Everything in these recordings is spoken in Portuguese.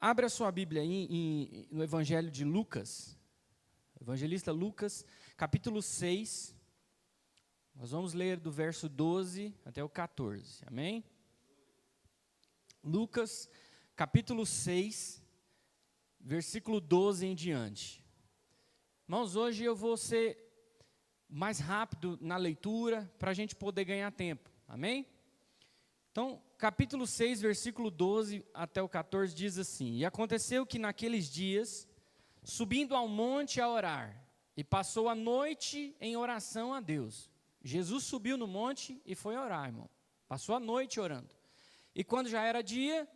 Abra a sua Bíblia aí no Evangelho de Lucas, Evangelista Lucas, capítulo 6. Nós vamos ler do verso 12 até o 14, amém? Lucas, capítulo 6, versículo 12 em diante. Irmãos, hoje eu vou ser mais rápido na leitura, para a gente poder ganhar tempo, amém? Então, capítulo 6, versículo 12 até o 14 diz assim: E aconteceu que naqueles dias, subindo ao monte a orar, e passou a noite em oração a Deus. Jesus subiu no monte e foi orar, irmão. Passou a noite orando. E quando já era dia,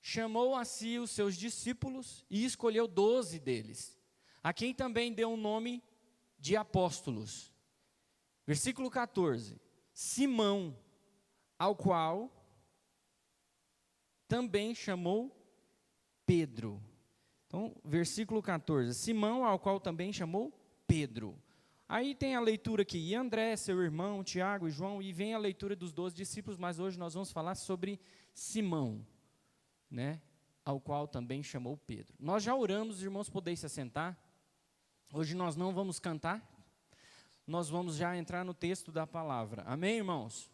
chamou a si os seus discípulos e escolheu 12 deles, a quem também deu o nome de apóstolos. Versículo 14: Simão, ao qual também chamou Pedro. Então, versículo 14, Simão, ao qual também chamou Pedro. Aí tem a leitura aqui, e André, seu irmão, Tiago e João, e vem a leitura dos 12 discípulos, mas hoje nós vamos falar sobre Simão, né, ao qual também chamou Pedro. Nós já oramos, os irmãos podem se assentar. Hoje nós não vamos cantar, nós vamos já entrar no texto da palavra. Amém, irmãos?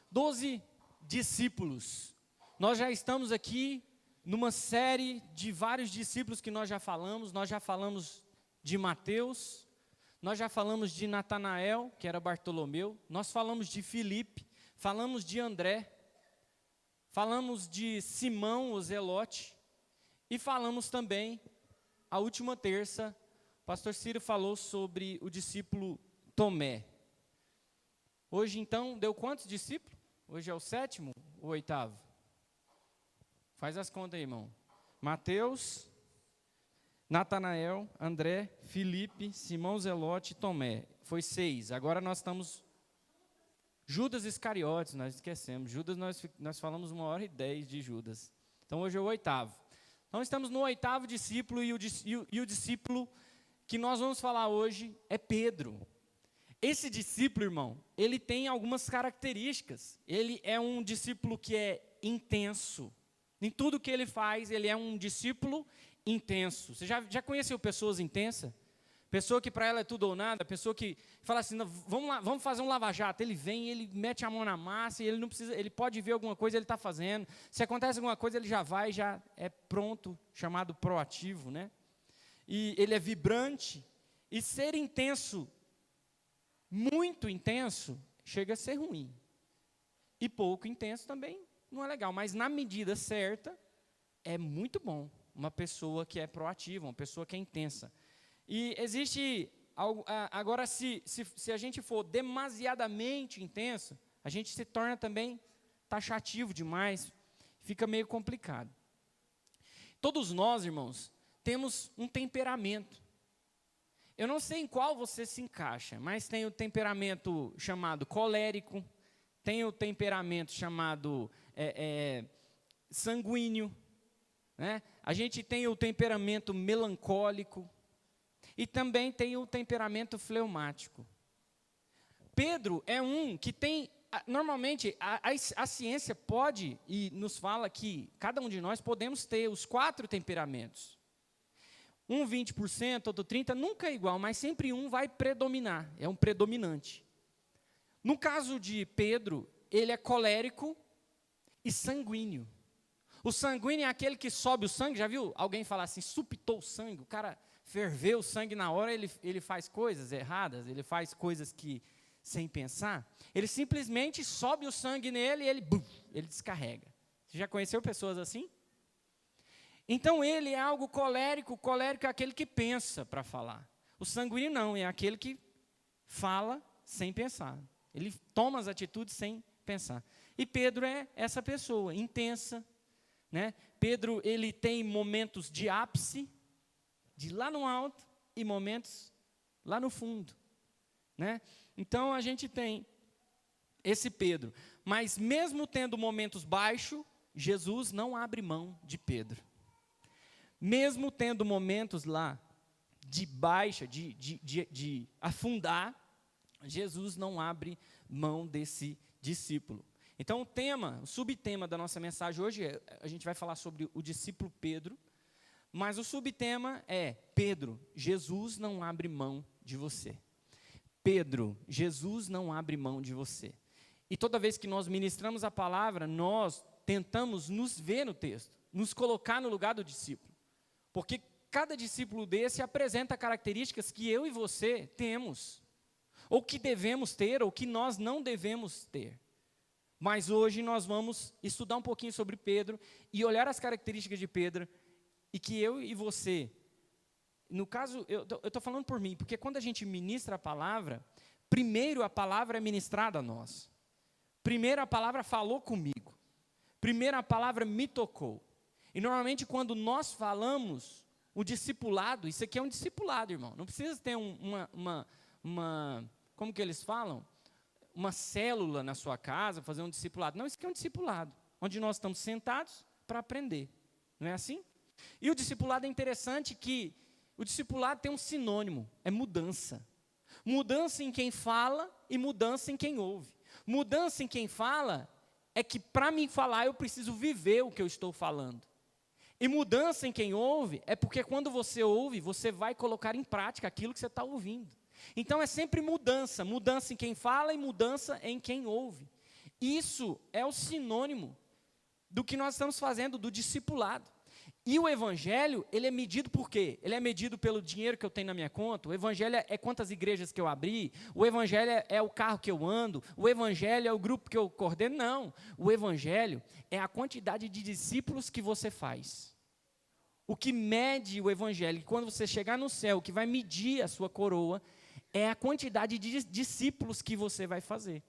12 discípulos. Nós já estamos aqui numa série de vários discípulos que nós já falamos de Mateus, nós já falamos de Natanael, que era Bartolomeu, nós falamos de Filipe, falamos de André, falamos de Simão, o Zelote, e falamos também, a última terça, o pastor Ciro falou sobre o discípulo Tomé. Hoje então, deu quantos discípulos? Hoje é o 7º ou 8º? Faz as contas aí, irmão. Mateus, Natanael, André, Filipe, Simão Zelote e Tomé. Foi 6. Agora nós estamos... Judas Iscariotes, nós esquecemos. Judas, nós falamos 1h10 de Judas. Então hoje é o 8º. Então estamos no 8º discípulo e o discípulo que nós vamos falar hoje é Pedro. Esse discípulo, irmão, ele tem algumas características. Ele é um discípulo que é intenso. Em tudo que ele faz, ele é um discípulo intenso. Você já conheceu pessoas intensas? Pessoa que para ela é tudo ou nada, pessoa que fala assim, vamos lá, vamos fazer um lava-jato. Ele vem, ele mete a mão na massa, e ele não precisa, ele pode ver alguma coisa, ele está fazendo. Se acontece alguma coisa, ele já vai, já é pronto, chamado proativo, né? E ele é vibrante. E ser intenso, muito intenso, chega a ser ruim. E pouco intenso também não é legal. Mas na medida certa, é muito bom. Uma pessoa que é proativa, uma pessoa que é intensa. E existe, agora se a gente for demasiadamente intenso, a gente se torna também taxativo demais, fica meio complicado. Todos nós, irmãos, temos um temperamento. Eu não sei em qual você se encaixa, mas tem o temperamento chamado colérico, tem o temperamento chamado sanguíneo, né? A gente tem o temperamento melancólico e também tem o temperamento fleumático. Pedro é um que tem, normalmente, a ciência pode e nos fala que cada um de nós podemos ter os 4 temperamentos. Um 20%, outro 30%, nunca é igual, mas sempre um vai predominar, é um predominante. No caso de Pedro, ele é colérico e sanguíneo. O sanguíneo é aquele que sobe o sangue, já viu alguém falar assim, supitou o sangue, o cara ferveu o sangue na hora, ele faz coisas erradas, ele faz coisas que, sem pensar, ele simplesmente sobe o sangue nele e ele descarrega. Você já conheceu pessoas assim? Então ele é algo colérico é aquele que pensa para falar. O sanguíneo não, é aquele que fala sem pensar. Ele toma as atitudes sem pensar. E Pedro é essa pessoa, intensa, né? Pedro, ele tem momentos de ápice, de lá no alto, e momentos lá no fundo, né? Então a gente tem esse Pedro. Mas mesmo tendo momentos baixos, Jesus não abre mão de Pedro. Mesmo tendo momentos lá de baixa, de afundar, Jesus não abre mão desse discípulo. Então, o subtema da nossa mensagem hoje, a gente vai falar sobre o discípulo Pedro, mas o subtema é: Pedro, Jesus não abre mão de você. Pedro, Jesus não abre mão de você. E toda vez que nós ministramos a palavra, nós tentamos nos ver no texto, nos colocar no lugar do discípulo. Porque cada discípulo desse apresenta características que eu e você temos, ou que devemos ter, ou que nós não devemos ter. Mas hoje nós vamos estudar um pouquinho sobre Pedro e olhar as características de Pedro, e que eu e você, no caso, eu estou falando por mim, porque quando a gente ministra a palavra, primeiro a palavra é ministrada a nós. Primeiro a palavra falou comigo. Primeiro a palavra me tocou. E normalmente quando nós falamos, o discipulado, isso aqui é um discipulado, irmão. Não precisa ter como que eles falam? Uma célula na sua casa, fazer um discipulado. Não, isso aqui é um discipulado, onde nós estamos sentados para aprender. Não é assim? E o discipulado é interessante que o discipulado tem um sinônimo, é mudança. Mudança em quem fala e mudança em quem ouve. Mudança em quem fala é que para mim falar eu preciso viver o que eu estou falando. E mudança em quem ouve é porque quando você ouve, você vai colocar em prática aquilo que você está ouvindo. Então é sempre mudança, mudança em quem fala e mudança em quem ouve. Isso é o sinônimo do que nós estamos fazendo, do discipulado. E o evangelho, ele é medido por quê? Ele é medido pelo dinheiro que eu tenho na minha conta, o evangelho é quantas igrejas que eu abri, o evangelho é o carro que eu ando, o evangelho é o grupo que eu coordeno, não. O evangelho é a quantidade de discípulos que você faz. O que mede o evangelho, quando você chegar no céu, o que vai medir a sua coroa, é a quantidade de discípulos que você vai fazer.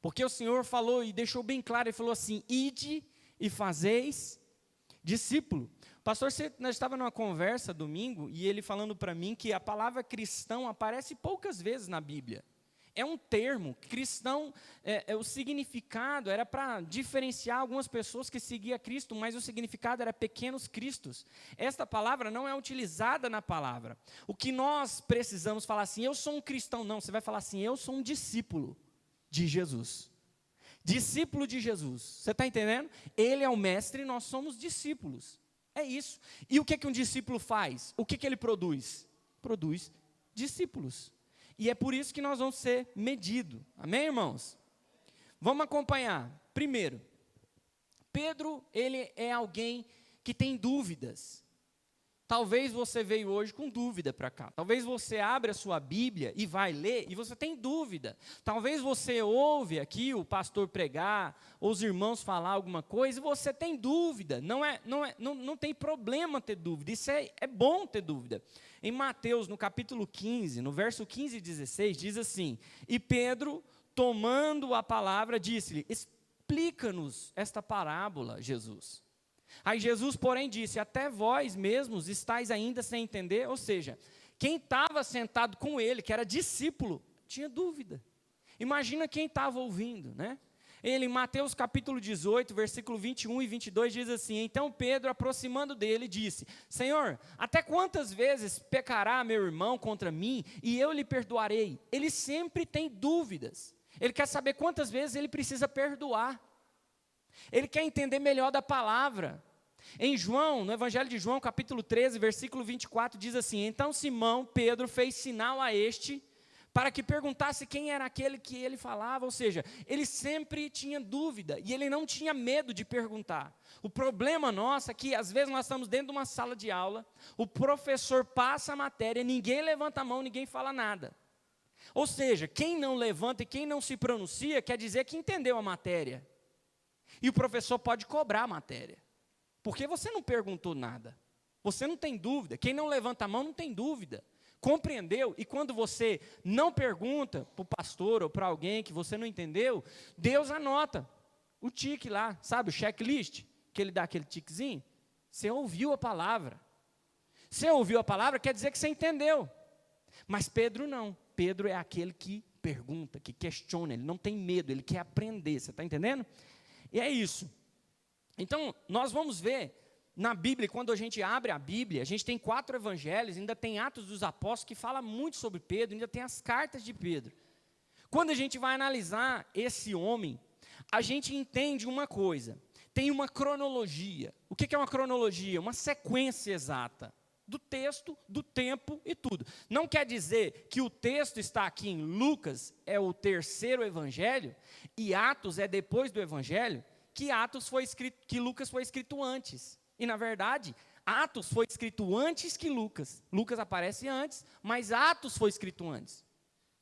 Porque o Senhor falou e deixou bem claro, Ele falou assim: ide e fazeis discípulo. Pastor, nós estávamos numa conversa domingo, e ele falando para mim que a palavra cristão aparece poucas vezes na Bíblia. É um termo, cristão, o significado era para diferenciar algumas pessoas que seguiam Cristo, mas o significado era pequenos cristos. Esta palavra não é utilizada na palavra. O que nós precisamos falar assim, eu sou um cristão, não, você vai falar assim, eu sou um discípulo de Jesus. Discípulo de Jesus, você está entendendo? Ele é o mestre e nós somos discípulos, é isso. E o que um discípulo faz? O que ele produz? Produz discípulos. E é por isso que nós vamos ser medidos. Amém, irmãos? Vamos acompanhar. Primeiro, Pedro, ele é alguém que tem dúvidas. Talvez você veio hoje com dúvida para cá. Talvez você abra a sua Bíblia e vai ler e você tem dúvida. Talvez você ouve aqui o pastor pregar, ou os irmãos falar alguma coisa e você tem dúvida. Não tem problema ter dúvida. Isso é bom ter dúvida. Em Mateus, no capítulo 15, no verso 15 e 16, diz assim: e Pedro, tomando a palavra, disse-lhe: explica-nos esta parábola, Jesus. Aí Jesus, porém, disse: até vós mesmos estáis ainda sem entender. Ou seja, quem estava sentado com ele, que era discípulo, tinha dúvida. Imagina quem estava ouvindo, né? Ele, em Mateus capítulo 18, versículo 21 e 22, diz assim: então Pedro, aproximando dele, disse: Senhor, até quantas vezes pecará meu irmão contra mim, e eu lhe perdoarei? Ele sempre tem dúvidas. Ele quer saber quantas vezes ele precisa perdoar. Ele quer entender melhor da palavra. Em João, no Evangelho de João, capítulo 13, versículo 24, diz assim: então Simão, Pedro, fez sinal a este, para que perguntasse quem era aquele que ele falava. Ou seja, ele sempre tinha dúvida, e ele não tinha medo de perguntar. O problema nosso é que, às vezes, nós estamos dentro de uma sala de aula, o professor passa a matéria, ninguém levanta a mão, ninguém fala nada. Ou seja, quem não levanta e quem não se pronuncia, quer dizer que entendeu a matéria. E o professor pode cobrar a matéria, porque você não perguntou nada, você não tem dúvida. Quem não levanta a mão não tem dúvida, compreendeu? E quando você não pergunta para o pastor ou para alguém que você não entendeu, Deus anota o tique lá, sabe, o checklist, que ele dá aquele tiquezinho. Você ouviu a palavra. Você ouviu a palavra, quer dizer que você entendeu. Mas Pedro não. Pedro é aquele que pergunta, que questiona, ele não tem medo, ele quer aprender, você está entendendo? E é isso. Então, nós vamos ver na Bíblia, quando a gente abre a Bíblia, a gente tem 4 evangelhos, ainda tem Atos dos Apóstolos, que fala muito sobre Pedro, ainda tem as cartas de Pedro. Quando a gente vai analisar esse homem, a gente entende uma coisa, tem uma cronologia. O que é uma cronologia? Uma sequência exata do texto, do tempo e tudo. Não quer dizer que o texto está aqui em Lucas, é o terceiro evangelho, e Atos é depois do evangelho, que Lucas foi escrito antes. E na verdade, Atos foi escrito antes que Lucas. Lucas aparece antes, mas Atos foi escrito antes.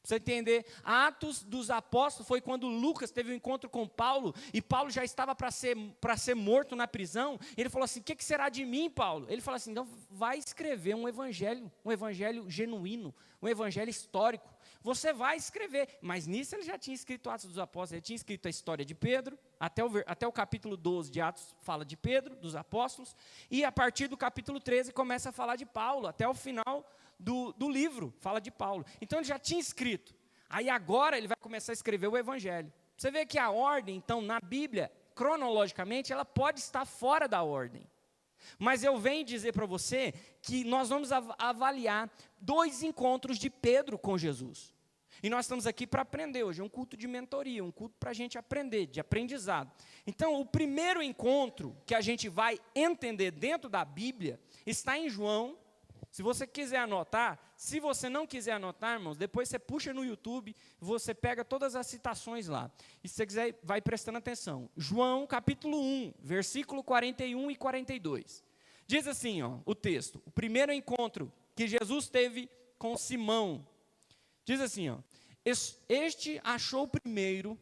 Para você entender, Atos dos Apóstolos foi quando Lucas teve um encontro com Paulo, e Paulo já estava para ser morto na prisão. Ele falou assim: o que será de mim, Paulo? Ele falou assim: então vai escrever um evangelho genuíno, um evangelho histórico. Você vai escrever. Mas nisso ele já tinha escrito Atos dos Apóstolos, ele tinha escrito a história de Pedro, até o capítulo 12 de Atos fala de Pedro, dos apóstolos, e a partir do capítulo 13 começa a falar de Paulo, até o final do livro, fala de Paulo. Então ele já tinha escrito. Aí agora ele vai começar a escrever o evangelho. Você vê que a ordem, então, na Bíblia, cronologicamente, ela pode estar fora da ordem. Mas eu venho dizer para você que nós vamos avaliar 2 encontros de Pedro com Jesus. E nós estamos aqui para aprender hoje, é um culto de mentoria, um culto para a gente aprender, de aprendizado. Então, o primeiro encontro que a gente vai entender dentro da Bíblia está em João. Se você quiser anotar, se você não quiser anotar, irmãos, depois você puxa no YouTube, você pega todas as citações lá. E se você quiser, vai prestando atenção. João, capítulo 1, versículo 41 e 42. Diz assim, o texto, o primeiro encontro que Jesus teve com Simão. Diz assim, este achou primeiro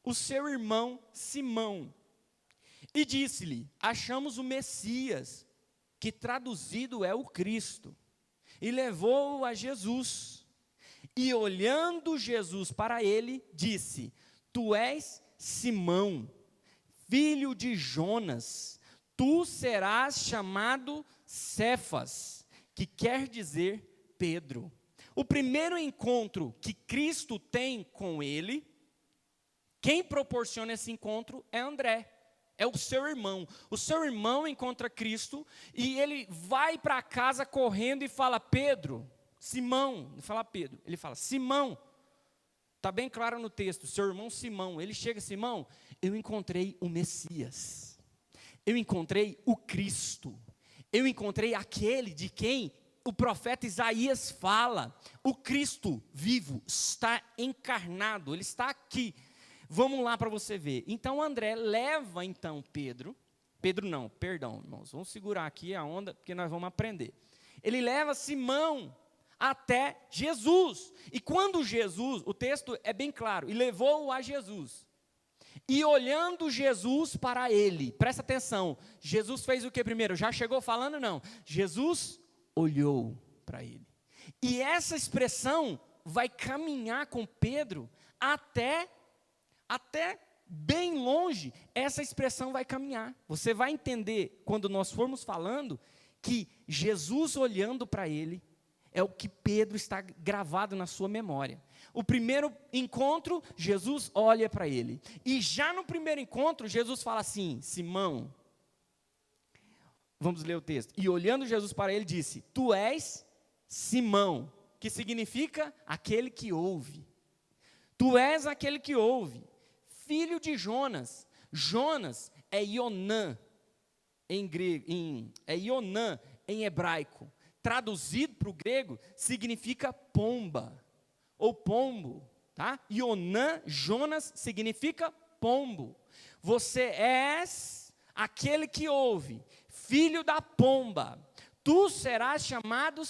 o seu irmão Simão e disse-lhe: achamos o Messias, que traduzido é o Cristo, e levou-o a Jesus. E olhando Jesus para ele, disse: tu és Simão, filho de Jonas, tu serás chamado Cefas, que quer dizer Pedro. O primeiro encontro que Cristo tem com ele, quem proporciona esse encontro é André. É o seu irmão. O seu irmão encontra Cristo e ele vai para casa correndo e fala: Pedro, Simão, não fala Pedro, ele fala Simão. Está bem claro no texto, seu irmão Simão. Ele chega: Simão, eu encontrei o Messias, eu encontrei o Cristo, eu encontrei aquele de quem o profeta Isaías fala. O Cristo vivo está encarnado, ele está aqui. Vamos lá para você ver. Então André leva Pedro, irmãos, vamos segurar aqui a onda, porque nós vamos aprender. Ele leva Simão até Jesus, e quando Jesus, o texto é bem claro, e levou-o a Jesus, e olhando Jesus para ele, presta atenção, Jesus fez o que primeiro? Já chegou falando? Não, Jesus olhou para ele, e essa expressão vai caminhar com Pedro até bem longe. Essa expressão vai caminhar. Você vai entender, quando nós formos falando, que Jesus olhando para ele, é o que Pedro está gravado na sua memória. O primeiro encontro, Jesus olha para ele. E já no primeiro encontro, Jesus fala assim: Simão, vamos ler o texto. E olhando Jesus para ele, disse: tu és Simão, que significa aquele que ouve. Tu és aquele que ouve, filho de Jonas. Jonas é Ionã em grego, é Ionã em hebraico. Traduzido para o grego, significa pomba, ou pombo, tá? Ionã, Jonas, significa pombo. Você és aquele que ouve, filho da pomba. Tu serás chamado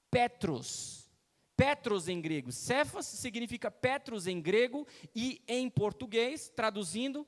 Petros. Petros em grego, Cefas significa Petros em grego, e em português, traduzindo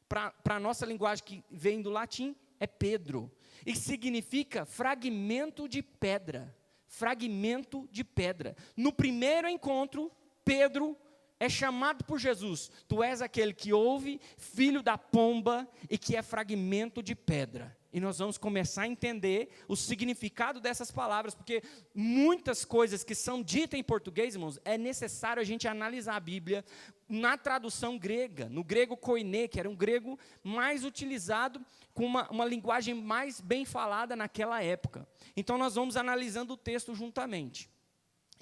para a nossa linguagem que vem do latim, é Pedro. E significa fragmento de pedra. Fragmento de pedra. No primeiro encontro, Pedro é chamado por Jesus: tu és aquele que ouve, filho da pomba, e que é fragmento de pedra. E nós vamos começar a entender o significado dessas palavras, porque muitas coisas que são ditas em português, irmãos, é necessário a gente analisar a Bíblia na tradução grega, no grego koiné, que era um grego mais utilizado, com uma linguagem mais bem falada naquela época. Então nós vamos analisando o texto juntamente.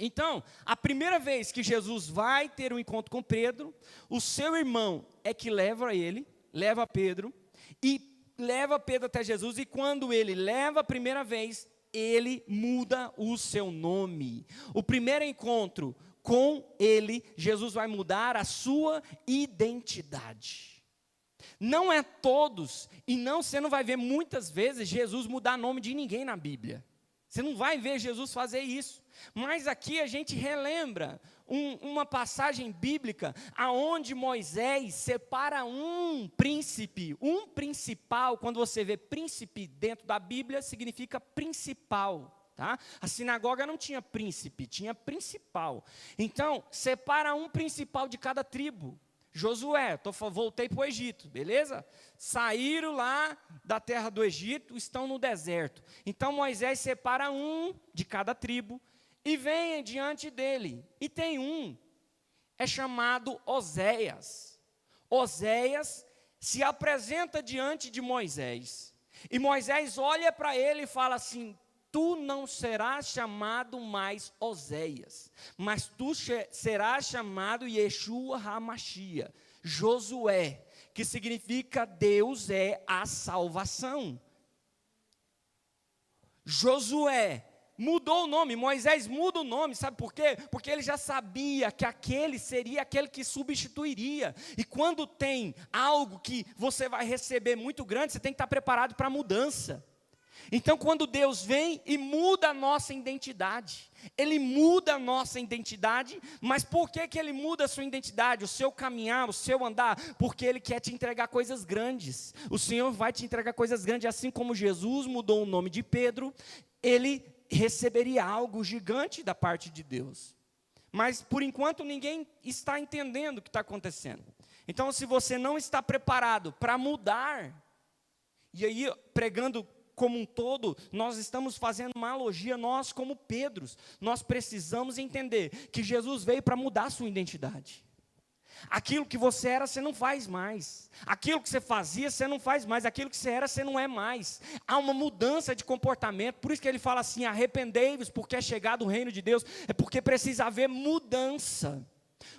Então, a primeira vez que Jesus vai ter um encontro com Pedro, o seu irmão é que leva Pedro, e leva Pedro até Jesus, e quando ele leva a primeira vez, ele muda o seu nome. O primeiro encontro com ele, Jesus vai mudar a sua identidade. Não é todos, e você não vai ver muitas vezes Jesus mudar nome de ninguém na Bíblia. Você não vai ver Jesus fazer isso. Mas aqui a gente relembra uma passagem bíblica aonde Moisés separa um príncipe, um principal. Quando você vê príncipe dentro da Bíblia, significa principal, tá? A sinagoga não tinha príncipe, tinha principal. Então, separa um principal de cada tribo. Josué, voltei para o Egito, beleza? Saíram lá da terra do Egito, estão no deserto. Então Moisés separa um de cada tribo e vem diante dele. E tem é chamado Oséias. Oséias se apresenta diante de Moisés. E Moisés olha para ele e fala assim: tu não serás chamado mais Oséias, mas tu serás chamado Yeshua HaMashiach, Josué, que significa Deus é a salvação. Josué mudou o nome, Moisés muda o nome, sabe por quê? Porque ele já sabia que aquele seria aquele que substituiria. E quando tem algo que você vai receber muito grande, você tem que estar preparado para a mudança. Então, quando Deus vem e muda a nossa identidade, Ele muda a nossa identidade, mas por que Ele muda a sua identidade, o seu caminhar, o seu andar? Porque Ele quer te entregar coisas grandes. O Senhor vai te entregar coisas grandes, assim como Jesus mudou o nome de Pedro, Ele receberia algo gigante da parte de Deus. Mas, por enquanto, ninguém está entendendo o que está acontecendo. Então, se você não está preparado para mudar, e aí, pregando como um todo, nós estamos fazendo uma analogia, nós como Pedros, nós precisamos entender que Jesus veio para mudar a sua identidade. Aquilo que você era, você não faz mais. Aquilo que você fazia, você não faz mais. Aquilo que você era, você não é mais. Há uma mudança de comportamento. Por isso que ele fala assim: arrependei-vos, porque é chegado o reino de Deus. É porque precisa haver mudança.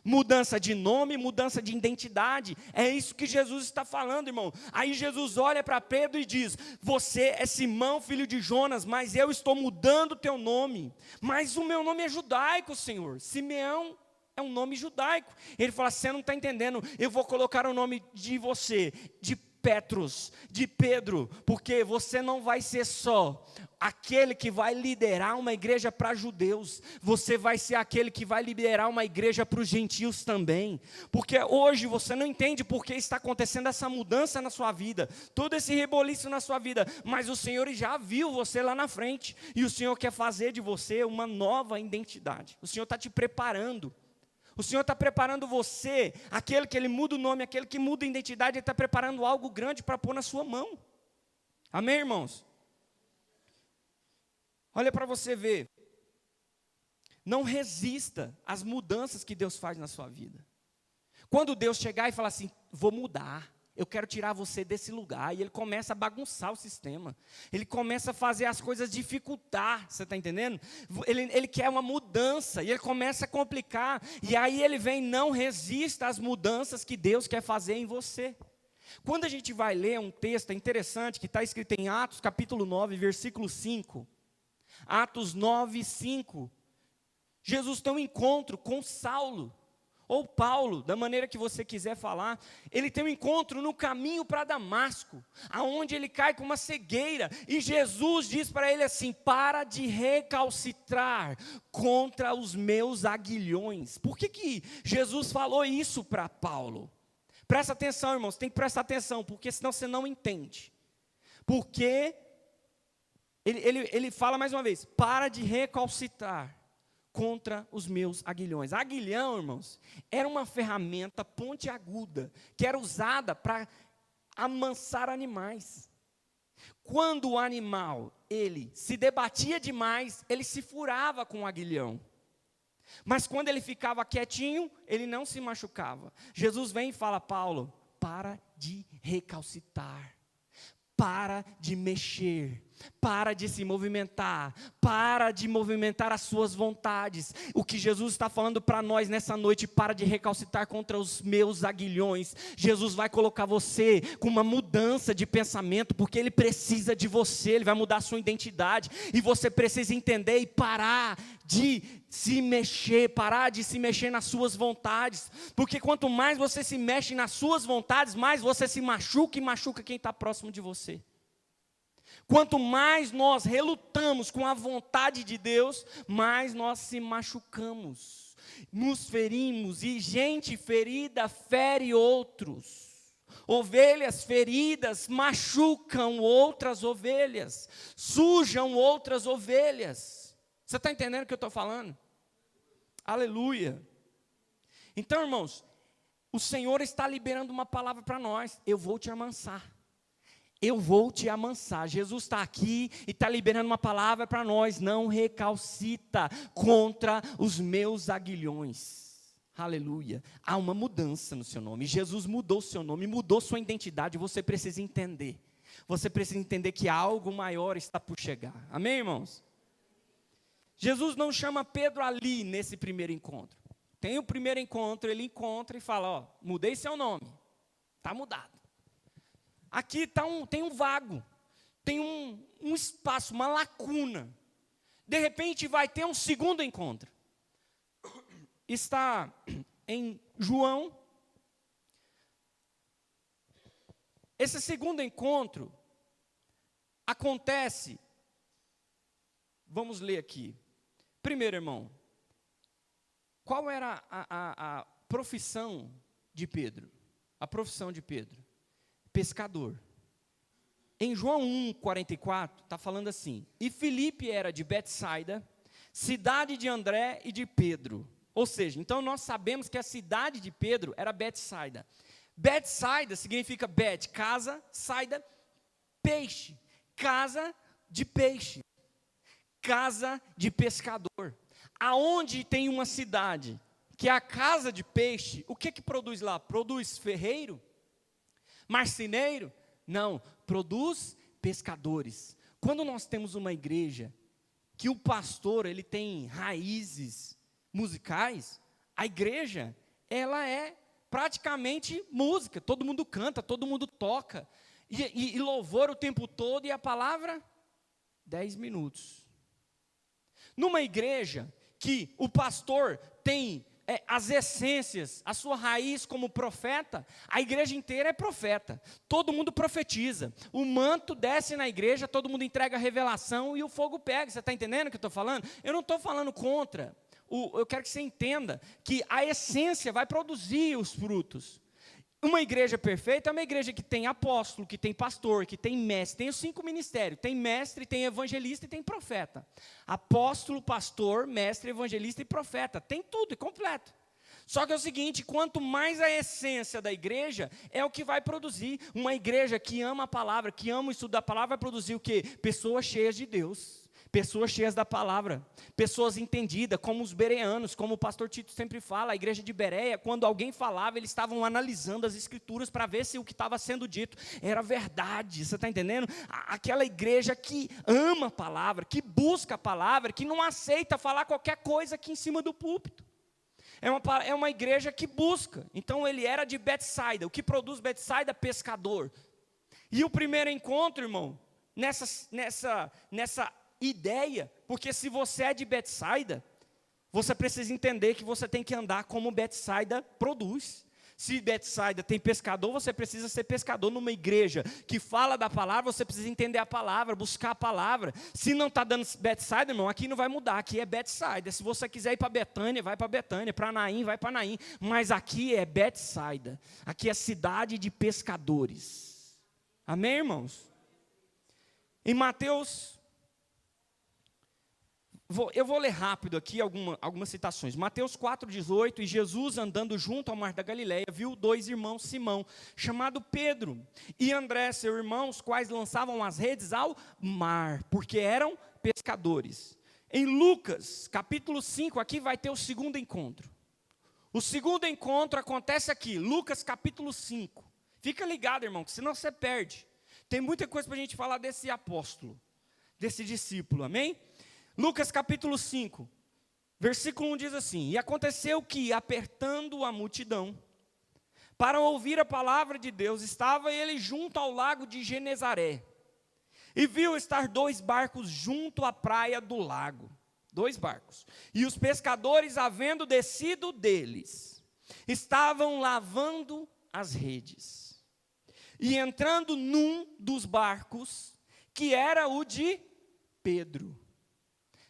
Mudança de nome, mudança de identidade. É isso que Jesus está falando, irmão. Aí Jesus olha para Pedro e diz: você é Simão, filho de Jonas, mas eu estou mudando o teu nome. Mas o meu nome é judaico, Senhor. Simeão é um nome judaico. Ele fala: você não está entendendo, eu vou colocar o nome de você, de Petros, de Pedro, porque você não vai ser só aquele que vai liderar uma igreja para judeus, você vai ser aquele que vai liderar uma igreja para os gentios também, porque hoje você não entende por que está acontecendo essa mudança na sua vida, todo esse reboliço na sua vida, mas o Senhor já viu você lá na frente, e o Senhor quer fazer de você uma nova identidade, o Senhor está te preparando. O Senhor está preparando você, aquele que Ele muda o nome, aquele que muda a identidade, Ele está preparando algo grande para pôr na sua mão. Amém, irmãos? Olha para você ver. Não resista às mudanças que Deus faz na sua vida. Quando Deus chegar e falar assim: vou mudar, eu quero tirar você desse lugar, e Ele começa a bagunçar o sistema, Ele começa a fazer as coisas dificultar, você está entendendo? Ele quer uma mudança, e Ele começa a complicar, e aí Ele vem: não resista às mudanças que Deus quer fazer em você. Quando a gente vai ler um texto interessante, que está escrito em Atos capítulo 9, versículo 5, Atos 9, 5, Jesus tem um encontro com Saulo, ou Paulo, da maneira que você quiser falar. Ele tem um encontro no caminho para Damasco, aonde ele cai com uma cegueira, e Jesus diz para ele assim: para de recalcitrar contra os meus aguilhões. Por que Jesus falou isso para Paulo? Presta atenção, irmãos, tem que prestar atenção, porque senão você não entende. Porque ele fala mais uma vez: para de recalcitrar contra os meus aguilhões. Aguilhão, irmãos, era uma ferramenta pontiaguda, que era usada para amansar animais. Quando o animal, ele se debatia demais, ele se furava com o aguilhão. Mas quando ele ficava quietinho, ele não se machucava. Jesus vem e fala: Paulo, para de recalcitar, para de mexer. Para de se movimentar, para de movimentar as suas vontades. O que Jesus está falando para nós nessa noite, para de recalcitar contra os meus aguilhões. Jesus vai colocar você com uma mudança de pensamento, porque Ele precisa de você, Ele vai mudar a sua identidade, e você precisa entender e parar de se mexer nas suas vontades, porque quanto mais você se mexe nas suas vontades, mais você se machuca e machuca quem está próximo de você. Quanto mais nós relutamos com a vontade de Deus, mais nós se machucamos, nos ferimos, e gente ferida fere outros. Ovelhas feridas machucam outras ovelhas, sujam outras ovelhas. Você está entendendo o que eu estou falando? Aleluia. Então, irmãos, o Senhor está liberando uma palavra para nós: eu vou te amansar. Eu vou te amansar. Jesus está aqui e está liberando uma palavra para nós: não recalcita contra os meus aguilhões. Aleluia. Há uma mudança no seu nome. Jesus mudou o seu nome, mudou sua identidade. Você precisa entender. Você precisa entender que algo maior está por chegar. Amém, irmãos? Jesus não chama Pedro ali nesse primeiro encontro. Tem o primeiro encontro, ele encontra e fala: ó, mudei seu nome. Está mudado. Aqui tem um vago, tem um espaço, uma lacuna. De repente vai ter um segundo encontro. Está em João. Esse segundo encontro acontece, vamos ler aqui. Primeiro, irmão, qual era a profissão de Pedro? A profissão de Pedro? Pescador. Em João 1:44, está falando assim: e Filipe era de Betsaida, cidade de André e de Pedro. Ou seja, então nós sabemos que a cidade de Pedro era Betsaida. Betsaida significa Bet, casa, saida, peixe. Casa de peixe. Casa de pescador. Aonde tem uma cidade que é a casa de peixe, o que produz lá? Produz ferreiro? Marceneiro? Não, produz pescadores. Quando nós temos uma igreja que o pastor ele tem raízes musicais, a igreja ela é praticamente música. Todo mundo canta, todo mundo toca e louvor o tempo todo, e a palavra 10 minutos. Numa igreja que o pastor tem as essências, a sua raiz como profeta, a igreja inteira é profeta, todo mundo profetiza, o manto desce na igreja, todo mundo entrega a revelação e o fogo pega. Você está entendendo o que eu estou falando? Eu não estou falando contra, eu quero que você entenda que a essência vai produzir os frutos. Uma igreja perfeita é uma igreja que tem apóstolo, que tem pastor, que tem mestre. Tem os 5 ministérios: tem mestre, tem evangelista e tem profeta. Apóstolo, pastor, mestre, evangelista e profeta. Tem tudo, é completo. Só que é o seguinte: quanto mais a essência da igreja, é o que vai produzir. Uma igreja que ama a palavra, que ama o estudo da palavra, vai produzir o quê? Pessoas cheias de Deus. Pessoas cheias da palavra, pessoas entendidas, como os bereanos, como o pastor Tito sempre fala. A igreja de Bereia, quando alguém falava, eles estavam analisando as escrituras para ver se o que estava sendo dito era verdade. Você está entendendo? Aquela igreja que ama a palavra, que busca a palavra, que não aceita falar qualquer coisa aqui em cima do púlpito. É uma igreja que busca. Então ele era de Betsaida. O que produz Betsaida? Pescador. E o primeiro encontro, irmão, nessa ideia, porque se você é de Betsaida, você precisa entender que você tem que andar como Betsaida produz. Se Betsaida tem pescador, você precisa ser pescador. Numa igreja que fala da palavra, você precisa entender a palavra, buscar a palavra. Se não está dando Betsaida, irmão, aqui não vai mudar, aqui é Betsaida. Se você quiser ir para Betânia, vai para Betânia, para Naim, vai para Naim. Mas aqui é Betsaida, aqui é cidade de pescadores. Amém, irmãos? Em Mateus... Eu vou ler rápido aqui algumas citações. Mateus 4,18, e Jesus andando junto ao mar da Galileia, viu 2 irmãos Simão, chamado Pedro, e André, seu irmão, os quais lançavam as redes ao mar, porque eram pescadores. Em Lucas, capítulo 5, aqui vai ter o segundo encontro. O segundo encontro acontece aqui, Lucas capítulo 5. Fica ligado, irmão, que senão você perde. Tem muita coisa para a gente falar desse apóstolo. desse discípulo, amém? Lucas capítulo 5, versículo 1 diz assim: E aconteceu que, apertando a multidão, para ouvir a palavra de Deus, estava ele junto ao lago de Genezaré, e viu estar 2 barcos junto à praia do lago, 2 barcos, e os pescadores, havendo descido deles, estavam lavando as redes, e entrando num dos barcos, que era o de Pedro.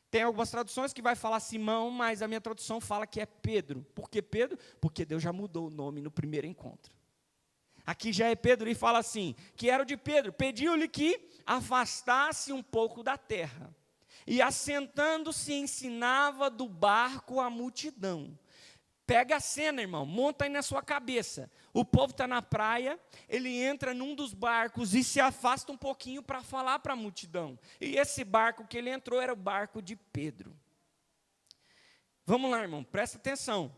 Tem algumas traduções que vai falar Simão, mas a minha tradução fala que é Pedro. Por que Pedro? Porque Deus já mudou o nome no primeiro encontro. Aqui já é Pedro e fala assim, que era o de Pedro. Pediu-lhe que afastasse um pouco da terra. E assentando-se ensinava do barco a multidão. Pega a cena, irmão, monta aí na sua cabeça. O povo está na praia, ele entra num dos barcos e se afasta um pouquinho para falar para a multidão. E esse barco que ele entrou era o barco de Pedro. Vamos lá, irmão, presta atenção.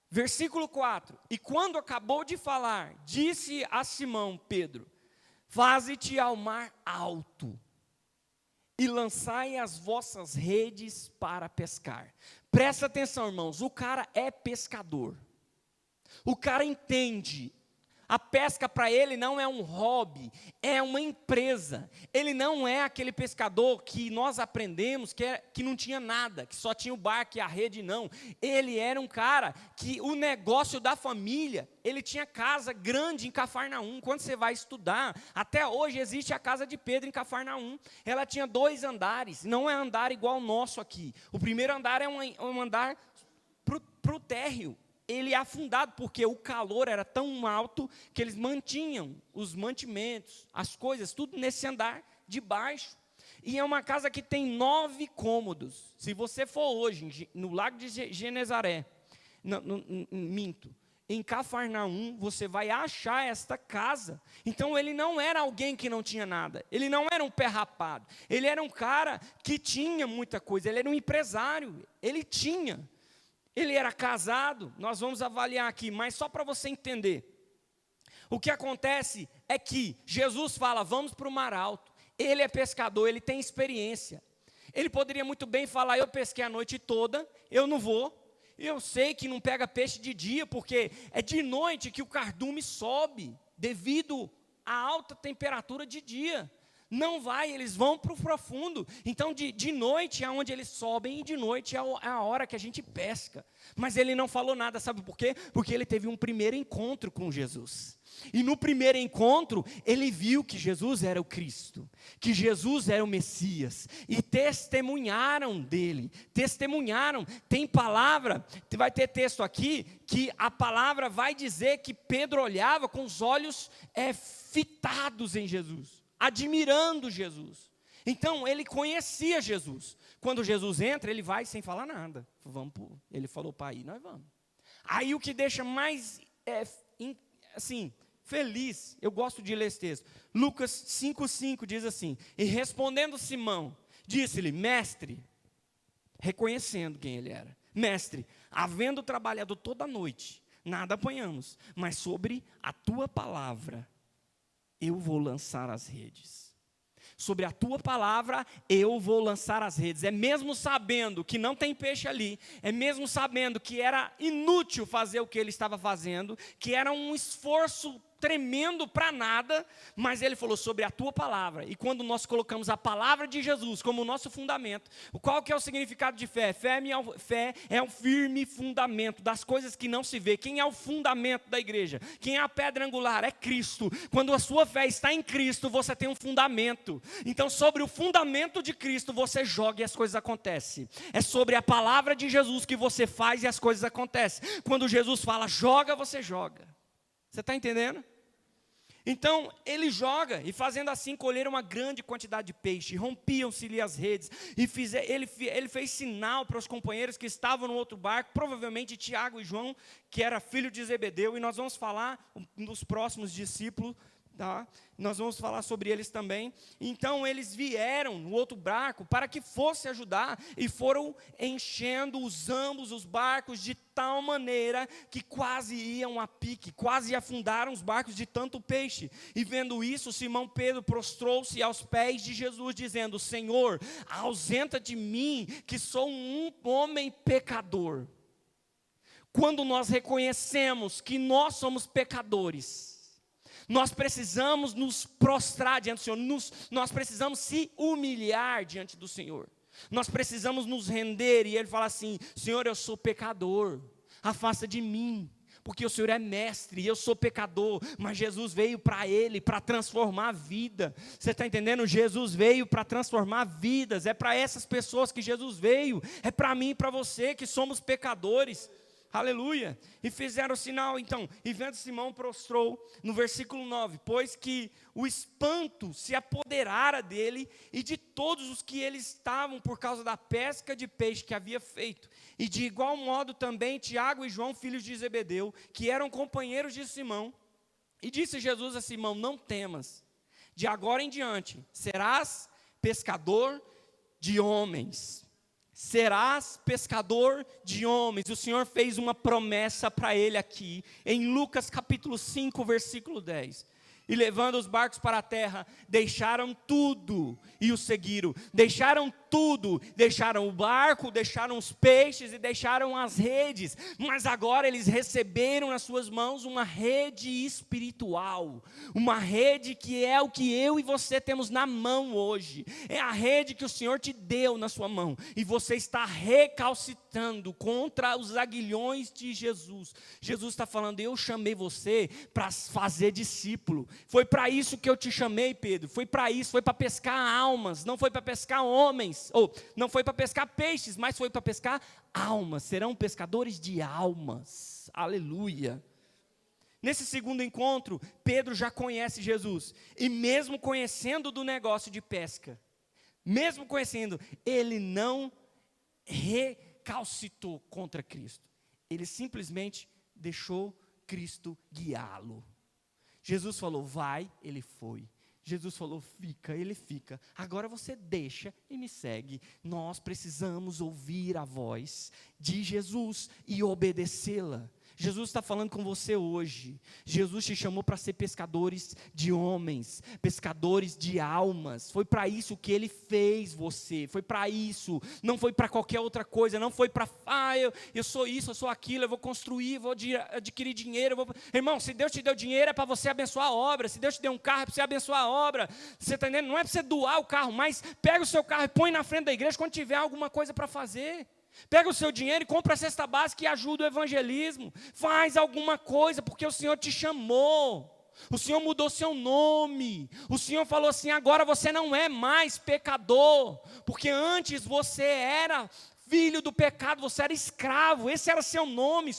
Versículo 4. E quando acabou de falar, disse a Simão Pedro: Faze-te ao mar alto e lançai as vossas redes para pescar. Presta atenção, irmãos, o cara é pescador. O cara entende. A pesca para ele não é um hobby, é uma empresa. Ele não é aquele pescador que nós aprendemos que não tinha nada, que só tinha o barco e a rede, não. Ele era um cara que o negócio da família, ele tinha casa grande em Cafarnaum. Quando você vai estudar, até hoje existe a casa de Pedro em Cafarnaum. Ela tinha 2 andares, não é andar igual o nosso aqui. O primeiro andar é um andar para o térreo. Ele é afundado, porque o calor era tão alto que eles mantinham os mantimentos, as coisas, tudo nesse andar de baixo. E é uma casa que tem 9 cômodos. Se você for hoje no lago de Genezaré, em Cafarnaum, você vai achar esta casa. Então ele não era alguém que não tinha nada, ele não era um pé rapado, ele era um cara que tinha muita coisa, ele era um empresário, ele era casado. Nós vamos avaliar aqui, mas só para você entender. O que acontece é que Jesus fala, vamos para o mar alto. Ele é pescador, ele tem experiência. Ele poderia muito bem falar, eu pesquei a noite toda, eu não vou. Eu sei que não pega peixe de dia, porque é de noite que o cardume sobe, devido à alta temperatura de dia. Não vai, eles vão para o profundo. Então de noite é onde eles sobem, e de noite é a hora que a gente pesca. Mas ele não falou nada, sabe por quê? Porque ele teve um primeiro encontro com Jesus. E no primeiro encontro, ele viu que Jesus era o Cristo, que Jesus era o Messias, e testemunharam dele, tem palavra, vai ter texto aqui, que a palavra vai dizer que Pedro olhava com os olhos fitados em Jesus, admirando Jesus. Então ele conhecia Jesus. Quando Jesus entra, ele vai sem falar nada. Ele falou para ir, nós vamos. Aí o que deixa mais feliz, eu gosto de ler esse texto. Lucas 5,5 diz assim: E respondendo Simão, disse-lhe, mestre, reconhecendo quem ele era, mestre, havendo trabalhado toda a noite, nada apanhamos, mas sobre a tua palavra eu vou lançar as redes. Sobre a tua palavra eu vou lançar as redes. É mesmo sabendo que não tem peixe ali, é mesmo sabendo que era inútil fazer o que ele estava fazendo, que era um esforço tremendo para nada, mas ele falou sobre a tua palavra. E quando nós colocamos a palavra de Jesus como nosso fundamento, qual que é o significado de fé? Fé é um firme fundamento das coisas que não se vê. Quem é o fundamento da igreja? Quem é a pedra angular? É Cristo. Quando a sua fé está em Cristo, você tem um fundamento. Então sobre o fundamento de Cristo você joga e as coisas acontecem. É sobre a palavra de Jesus que você faz e as coisas acontecem. Quando Jesus fala joga, você joga. Você está entendendo? Então ele joga, e fazendo assim colheram uma grande quantidade de peixe, rompiam-se-lhe as redes, e ele fez sinal para os companheiros que estavam no outro barco, provavelmente Tiago e João, que era filho de Zebedeu, e nós vamos falar nos próximos discípulos tá? Nós vamos falar sobre eles também. Então eles vieram no outro barco para que fosse ajudar, e foram enchendo ambos os barcos de tal maneira que quase iam a pique, quase afundaram os barcos de tanto peixe. E vendo isso, Simão Pedro prostrou-se aos pés de Jesus, dizendo: Senhor, ausenta de mim, que sou um homem pecador. Quando nós reconhecemos que nós somos pecadores, nós precisamos nos prostrar diante do Senhor, nós precisamos se humilhar diante do Senhor, nós precisamos nos render, e Ele fala assim: Senhor, eu sou pecador, afasta de mim, porque o Senhor é mestre, e eu sou pecador, mas Jesus veio para Ele, para transformar a vida. Você está entendendo? Jesus veio para transformar vidas, é para essas pessoas que Jesus veio, é para mim e para você que somos pecadores. Aleluia, e fizeram o sinal então, e vendo Simão prostrou, no versículo 9, pois que o espanto se apoderara dele e de todos os que eles estavam por causa da pesca de peixe que havia feito, e de igual modo também Tiago e João, filhos de Zebedeu, que eram companheiros de Simão. E disse Jesus a Simão: não temas, de agora em diante serás pescador de homens. Serás pescador de homens. O Senhor fez uma promessa para ele aqui, em Lucas capítulo 5, versículo 10. E levando os barcos para a terra, deixaram tudo e o seguiram. Deixaram tudo, deixaram o barco, deixaram os peixes e deixaram as redes. Mas agora eles receberam nas suas mãos uma rede espiritual. Uma rede que é o que eu e você temos na mão hoje. É a rede que o Senhor te deu na sua mão. E você está recalcitrando contra os aguilhões de Jesus. Jesus está falando: eu chamei você para fazer discípulo. Foi para isso que eu te chamei, Pedro. Foi para isso, foi para pescar almas. Não foi para pescar homens. Ou não foi para pescar peixes, mas foi para pescar almas. Serão pescadores de almas. Aleluia. Nesse segundo encontro, Pedro já conhece Jesus. E mesmo conhecendo do negócio de pesca, mesmo conhecendo, ele não recalcitou contra Cristo. Ele simplesmente deixou Cristo guiá-lo. Jesus falou: vai, ele foi. Jesus falou: fica, ele fica. Agora você deixa e me segue. Nós precisamos ouvir a voz de Jesus e obedecê-la. Jesus está falando com você hoje. Jesus te chamou para ser pescadores de homens, pescadores de almas. Foi para isso que Ele fez você. Foi para isso. Não foi para qualquer outra coisa. Não foi para, eu sou isso, eu sou aquilo, eu vou construir, vou adquirir dinheiro. Irmão, se Deus te deu dinheiro é para você abençoar a obra. Se Deus te deu um carro é para você abençoar a obra. Você está entendendo? Não é para você doar o carro, mas pega o seu carro e põe na frente da igreja quando tiver alguma coisa para fazer. Pega o seu dinheiro e compra a cesta básica e ajuda o evangelismo. Faz alguma coisa, porque o Senhor te chamou. O Senhor mudou seu nome. O Senhor falou assim: agora você não é mais pecador, porque antes você era filho do pecado, você era escravo. Esse era seu nome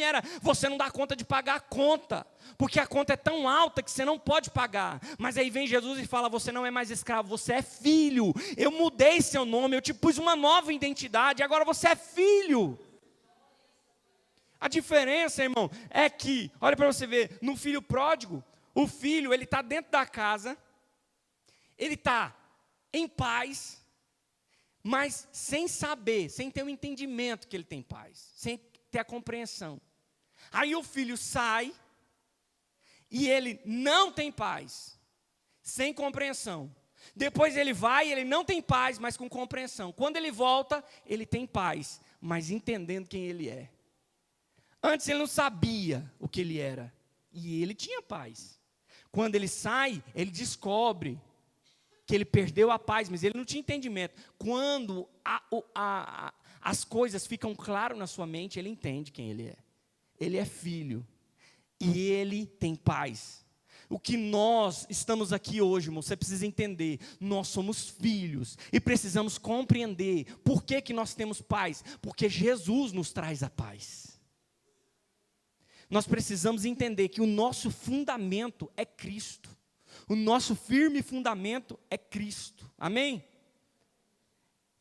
era: você não dá conta de pagar a conta, porque a conta é tão alta que você não pode pagar. Mas aí vem Jesus e fala: você não é mais escravo, você é filho. Eu mudei seu nome, eu te pus uma nova identidade, agora você é filho. A diferença, irmão, é que, olha para você ver, no filho pródigo, o filho, ele está dentro da casa, ele está em paz, mas sem saber, sem ter o entendimento que ele tem paz, sem ter a compreensão. Aí o filho sai, e ele não tem paz, sem compreensão. Depois ele vai, ele não tem paz, mas com compreensão. Quando ele volta, ele tem paz, mas entendendo quem ele é. Antes ele não sabia o que ele era, e ele tinha paz. Quando ele sai, ele descobre que ele perdeu a paz, mas ele não tinha entendimento. Quando as coisas ficam claras na sua mente, ele entende quem ele é. Ele é filho. E ele tem paz. O que nós estamos aqui hoje, irmão, você precisa entender. Nós somos filhos. E precisamos compreender por que nós temos paz. Porque Jesus nos traz a paz. Nós precisamos entender que o nosso fundamento é Cristo. O nosso firme fundamento é Cristo. Amém?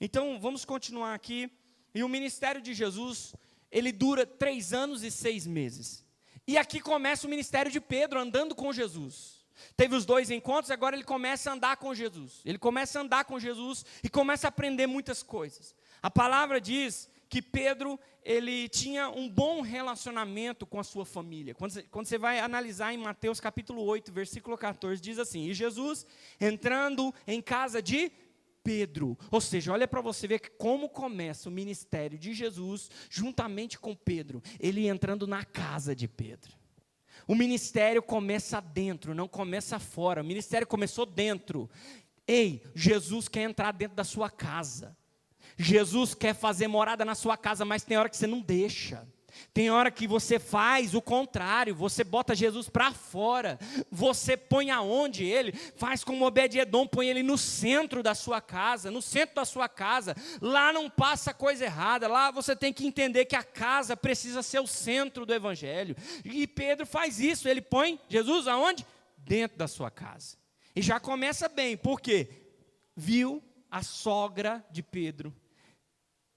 Então, vamos continuar aqui. E o ministério de Jesus, ele dura 3 anos e 6 meses. E aqui começa o ministério de Pedro, andando com Jesus. Teve os 2 encontros, agora ele começa a andar com Jesus. Ele começa a andar com Jesus e começa a aprender muitas coisas. A palavra diz que Pedro, ele tinha um bom relacionamento com a sua família. Quando você vai analisar em Mateus capítulo 8, versículo 14, diz assim: e Jesus entrando em casa de Pedro. Ou seja, olha para você ver como começa o ministério de Jesus juntamente com Pedro. Ele entrando na casa de Pedro. O ministério começa dentro, não começa fora. O ministério começou dentro. Ei, Jesus quer entrar dentro da sua casa. Jesus quer fazer morada na sua casa, mas tem hora que você não deixa. Tem hora que você faz o contrário, você bota Jesus para fora. Você põe aonde ele, faz como Obed-edom, põe ele no centro da sua casa, no centro da sua casa. Lá não passa coisa errada, lá você tem que entender que a casa precisa ser o centro do evangelho. E Pedro faz isso, ele põe Jesus aonde? Dentro da sua casa. E já começa bem, porque viu a sogra de Pedro,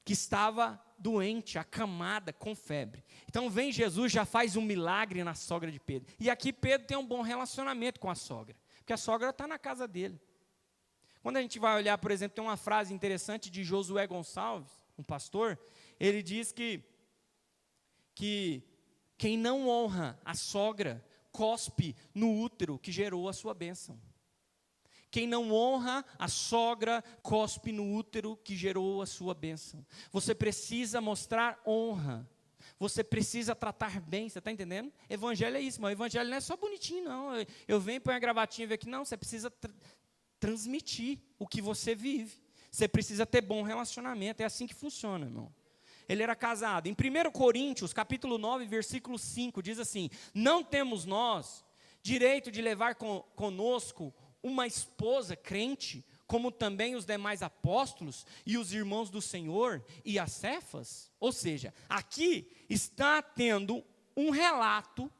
que estava doente, acamada, com febre. Então vem Jesus, já faz um milagre na sogra de Pedro. E aqui Pedro tem um bom relacionamento com a sogra, porque a sogra está na casa dele. Quando a gente vai olhar, por exemplo, tem uma frase interessante de Josué Gonçalves, um pastor, ele diz que quem não honra a sogra, cospe no útero que gerou a sua bênção. Quem não honra a sogra, cospe no útero que gerou a sua bênção. Você precisa mostrar honra. Você precisa tratar bem, você está entendendo? Evangelho é isso, mas o evangelho não é só bonitinho, não. Eu venho, põe a gravatinha e vejo aqui. Não, você precisa transmitir o que você vive. Você precisa ter bom relacionamento. É assim que funciona, irmão. Ele era casado. Em 1 Coríntios, capítulo 9, versículo 5, diz assim: não temos nós direito de levar conosco uma esposa crente, como também os demais apóstolos e os irmãos do Senhor e as Cefas? Ou seja, aqui está tendo um relato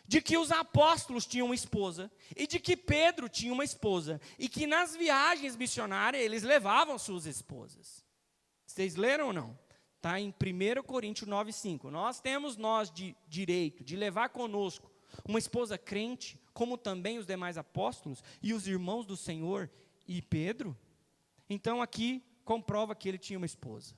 de que os apóstolos tinham uma esposa, e de que Pedro tinha uma esposa, e que nas viagens missionárias eles levavam suas esposas. Vocês leram ou não? Está em 1 Coríntios 9,5. Nós temos de direito de levar conosco uma esposa crente, como também os demais apóstolos e os irmãos do Senhor e Pedro. Então aqui comprova que ele tinha uma esposa.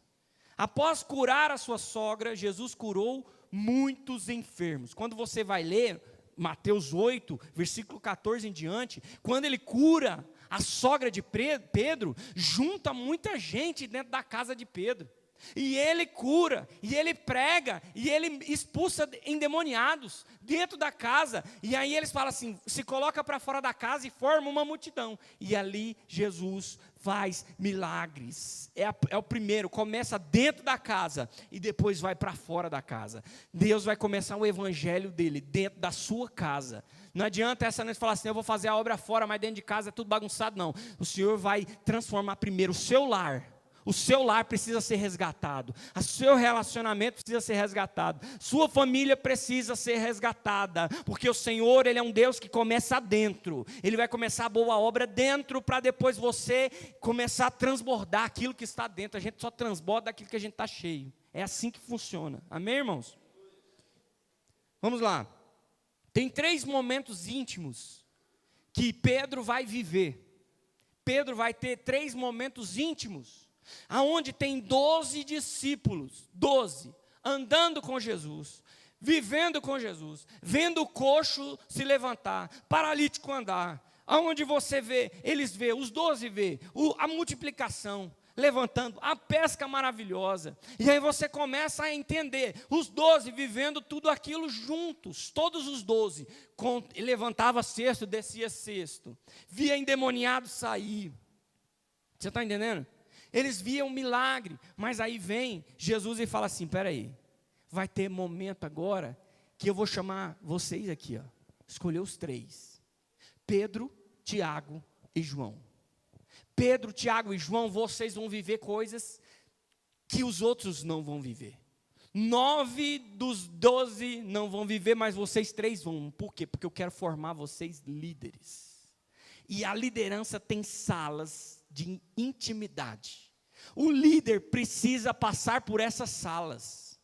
Após curar a sua sogra, Jesus curou muitos enfermos. Quando você vai ler Mateus 8, versículo 14 em diante, quando ele cura a sogra de Pedro, junta muita gente dentro da casa de Pedro. E ele cura, e ele prega, e ele expulsa endemoniados dentro da casa. E aí eles falam assim, se coloca para fora da casa e forma uma multidão. E ali Jesus faz milagres. É o primeiro, começa dentro da casa e depois vai para fora da casa. Deus vai começar o evangelho dele dentro da sua casa. Não adianta essa noite falar assim, eu vou fazer a obra fora, mas dentro de casa é tudo bagunçado. Não, o Senhor vai transformar primeiro o seu lar. O seu lar precisa ser resgatado, o seu relacionamento precisa ser resgatado, sua família precisa ser resgatada, porque o Senhor, Ele é um Deus que começa dentro, Ele vai começar a boa obra dentro, para depois você começar a transbordar aquilo que está dentro. A gente só transborda aquilo que a gente está cheio, é assim que funciona, amém, irmãos? Vamos lá, tem 3 momentos íntimos que Pedro vai viver. Pedro vai ter 3 momentos íntimos, aonde tem 12 discípulos, 12, andando com Jesus, vivendo com Jesus, vendo o coxo se levantar, paralítico andar, aonde você vê, eles vê, os 12 vê, a multiplicação, levantando, a pesca maravilhosa, e aí você começa a entender, os 12 vivendo tudo aquilo juntos, todos os 12, levantava cesto, descia cesto, via endemoniado sair, você está entendendo? Eles viam um milagre, mas aí vem Jesus e fala assim, espera aí, vai ter momento agora, que eu vou chamar vocês aqui, ó, escolher os 3, Pedro, Tiago e João. Pedro, Tiago e João, vocês vão viver coisas que os outros não vão viver. 9 dos 12 não vão viver, mas vocês 3 vão. Por quê? Porque eu quero formar vocês líderes. E a liderança tem salas de intimidade. O líder precisa passar por essas salas.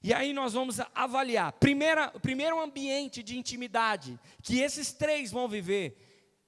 E aí nós vamos avaliar. Primeiro ambiente de intimidade que esses três vão viver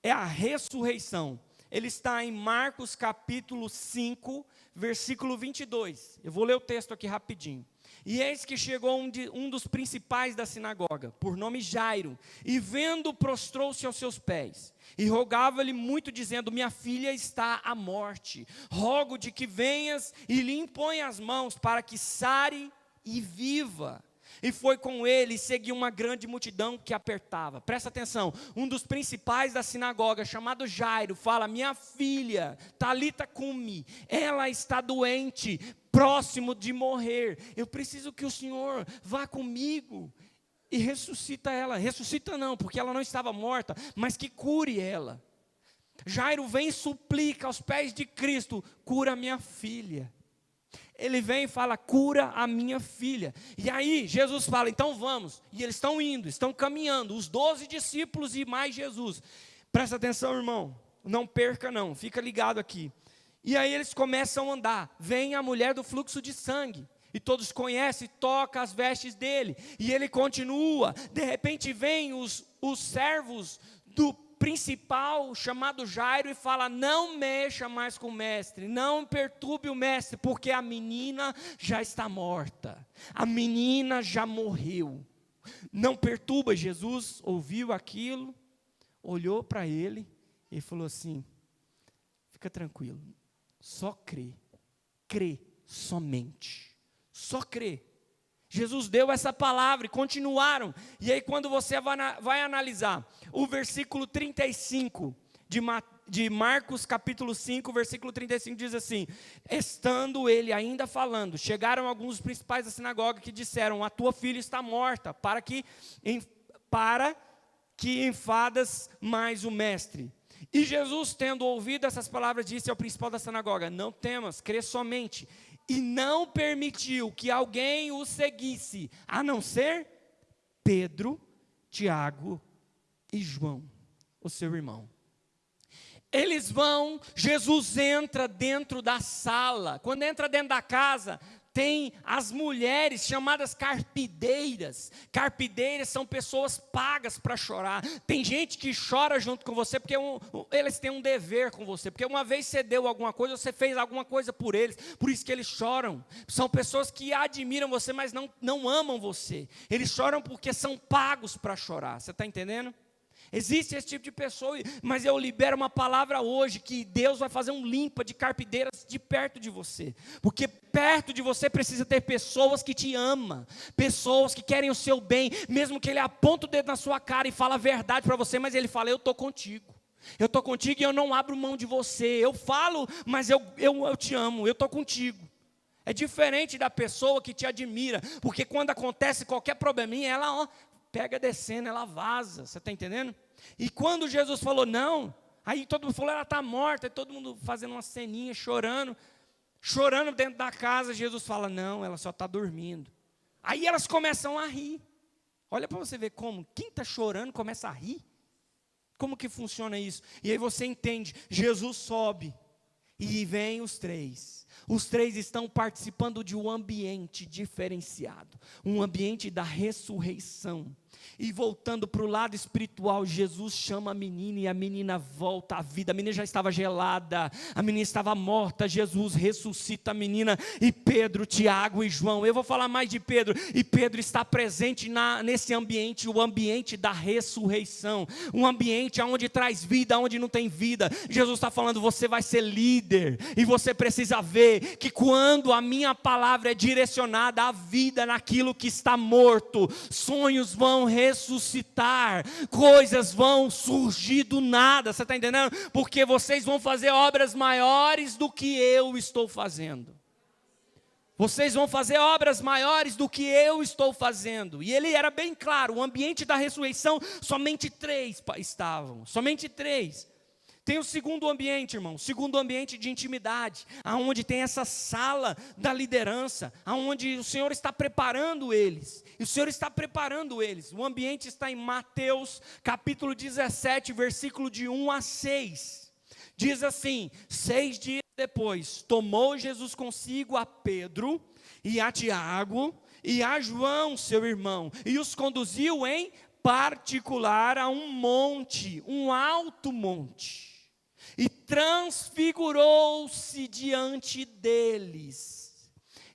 é a ressurreição. Ele está em Marcos capítulo 5, versículo 22. Eu vou ler o texto aqui rapidinho. E eis que chegou um dos principais da sinagoga, por nome Jairo, e vendo, prostrou-se aos seus pés, e rogava-lhe muito, dizendo: minha filha está à morte, rogo de que venhas e lhe impõe as mãos, para que sare e viva. E foi com ele, e seguiu uma grande multidão que apertava. Presta atenção, um dos principais da sinagoga, chamado Jairo, fala: minha filha, talita cumi, ela está doente, próximo de morrer, eu preciso que o Senhor vá comigo e ressuscita ela. Ressuscita não, porque ela não estava morta, mas que cure ela. Jairo vem e suplica aos pés de Cristo: cura minha filha. Ele vem e fala: cura a minha filha. E aí Jesus fala: então vamos. E eles estão indo, estão caminhando, os 12 discípulos e mais Jesus. Presta atenção, irmão, não perca não, fica ligado aqui. E aí eles começam a andar. Vem a mulher do fluxo de sangue, e todos conhecem, toca as vestes dele, e ele continua. De repente vem os servos do principal, chamado Jairo, e fala: não mexa mais com o mestre, não perturbe o mestre, porque a menina já está morta, a menina já morreu, não perturba. Jesus ouviu aquilo, olhou para ele e falou assim: fica tranquilo, só crê, crê somente, só crê. Jesus deu essa palavra e continuaram. E aí quando você vai analisar o versículo 35 de Marcos capítulo 5, versículo 35 diz assim: estando ele ainda falando, chegaram alguns dos principais da sinagoga que disseram: a tua filha está morta, para que enfadas mais o mestre. E Jesus, tendo ouvido essas palavras, disse ao principal da sinagoga: não temas, crê somente. E não permitiu que alguém o seguisse, a não ser Pedro, Tiago e João, o seu irmão. Eles vão, Jesus entra dentro da sala. Quando entra dentro da casa, tem as mulheres chamadas carpideiras. Carpideiras são pessoas pagas para chorar. Tem gente que chora junto com você, porque eles têm um dever com você. Porque uma vez você deu alguma coisa, você fez alguma coisa por eles. Por isso que eles choram. São pessoas que admiram você, mas não amam você. Eles choram porque são pagos para chorar. Você está entendendo? Existe esse tipo de pessoa, mas eu libero uma palavra hoje, que Deus vai fazer um limpa de carpideiras de perto de você, porque perto de você precisa ter pessoas que te amam, pessoas que querem o seu bem, mesmo que ele aponte o dedo na sua cara e fala a verdade para você, mas ele fala: eu estou contigo e eu não abro mão de você, eu falo, mas eu te amo, eu estou contigo. É diferente da pessoa que te admira, porque quando acontece qualquer probleminha, ela pega descendo, ela vaza, você está entendendo? E quando Jesus falou não, aí todo mundo falou: ela está morta, e todo mundo fazendo uma ceninha, chorando dentro da casa. Jesus fala: não, ela só está dormindo. Aí elas começam a rir. Olha para você ver como, quem está chorando começa a rir. Como que funciona isso? E aí você entende, Jesus sobe, e vem os três. Os três estão participando de um ambiente diferenciado, um ambiente da ressurreição. E voltando para o lado espiritual, Jesus chama a menina e a menina volta à vida. A menina já estava gelada, a menina estava morta. Jesus ressuscita a menina, e Pedro, Tiago e João. Eu vou falar mais de Pedro. E Pedro está presente nesse ambiente, o ambiente da ressurreição. Um ambiente onde traz vida, onde não tem vida. Jesus está falando: você vai ser líder, e você precisa ver que quando a minha palavra é direcionada à vida naquilo que está morto, sonhos vão ressuscitar, coisas vão surgir do nada. Você está entendendo? Porque vocês vão fazer obras maiores do que eu estou fazendo. Vocês vão fazer obras maiores do que eu estou fazendo. E ele era bem claro, o ambiente da ressurreição, somente 3 estavam, somente 3. Tem o segundo ambiente, irmão, o segundo ambiente de intimidade, aonde tem essa sala da liderança, aonde o Senhor está preparando eles. E o Senhor está preparando eles. O ambiente está em Mateus capítulo 17, versículo de 1 a 6. Diz assim: 6 dias depois, tomou Jesus consigo a Pedro e a Tiago e a João, seu irmão, e os conduziu em particular a um monte, um alto monte, e transfigurou-se diante deles.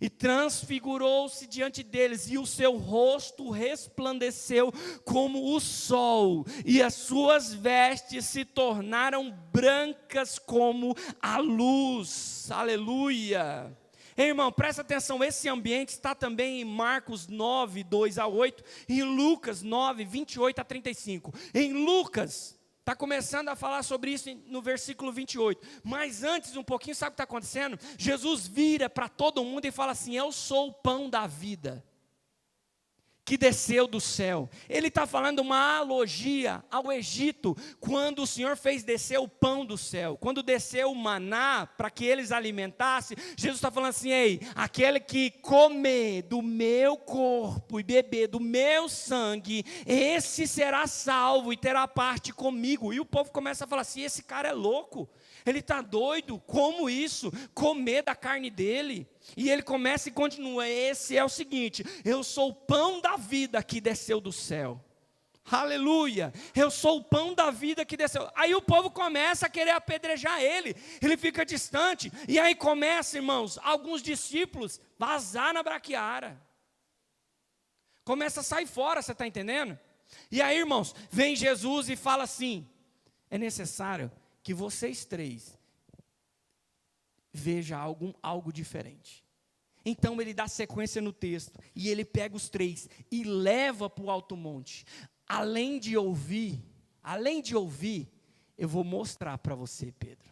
E transfigurou-se diante deles, e o seu rosto resplandeceu como o sol, e as suas vestes se tornaram brancas como a luz. Aleluia! Ei, irmão, presta atenção, esse ambiente está também em Marcos 9, 2 a 8, e em Lucas 9, 28 a 35. Em Lucas, está começando a falar sobre isso no versículo 28. Mas antes, um pouquinho, sabe o que está acontecendo? Jesus vira para todo mundo e fala assim: eu sou o pão da vida, que desceu do céu. Ele está falando uma analogia ao Egito, quando o Senhor fez descer o pão do céu, quando desceu o maná, para que eles alimentassem. Jesus está falando assim: ei, aquele que comer do meu corpo e beber do meu sangue, esse será salvo e terá parte comigo. E o povo começa a falar assim: esse cara é louco, ele está doido, como isso? Comer da carne dele? E ele começa e continua: esse é o seguinte, eu sou o pão da vida que desceu do céu. Aleluia, eu sou o pão da vida que desceu. Aí o povo começa a querer apedrejar ele, ele fica distante. E aí começa, irmãos, alguns discípulos vazar na braquiara. Começa a sair fora, você está entendendo? E aí, irmãos, vem Jesus e fala assim: é necessário que vocês três veja algo diferente. Então ele dá sequência no texto, e ele pega os três e leva para o alto monte. Além de ouvir, eu vou mostrar para você, Pedro.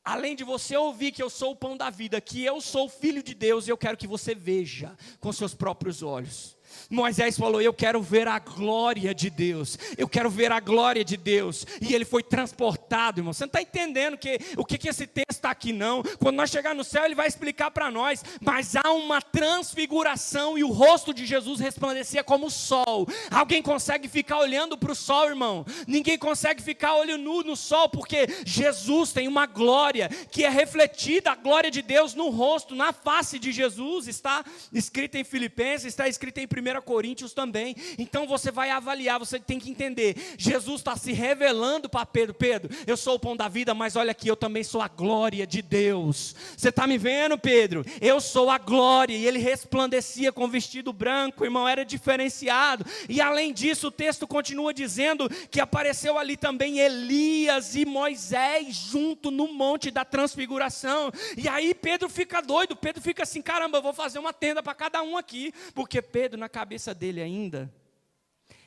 Além de você ouvir que eu sou o pão da vida, que eu sou o Filho de Deus, eu quero que você veja com seus próprios olhos. Moisés falou: eu quero ver a glória de Deus, eu quero ver a glória de Deus, e ele foi transportado, irmão. Você não está entendendo o que esse texto está aqui não. Quando nós chegar no céu ele vai explicar para nós, mas há uma transfiguração, e o rosto de Jesus resplandecia como o sol. Alguém consegue ficar olhando para o sol, irmão? Ninguém consegue ficar olho nu no sol, porque Jesus tem uma glória, que é refletida, a glória de Deus no rosto, na face de Jesus. Está escrito em Filipenses, está escrito em 1 Coríntios também. Então você vai avaliar, você tem que entender, Jesus está se revelando para Pedro: Pedro, eu sou o pão da vida, mas olha aqui, eu também sou a glória de Deus. Você está me vendo, Pedro? Eu sou a glória. E ele resplandecia com vestido branco, irmão, era diferenciado. E além disso, o texto continua dizendo que apareceu ali também Elias e Moisés junto no monte da transfiguração. E aí Pedro fica doido, Pedro fica assim: caramba, eu vou fazer uma tenda para cada um aqui, porque Pedro, na cabeça dele ainda,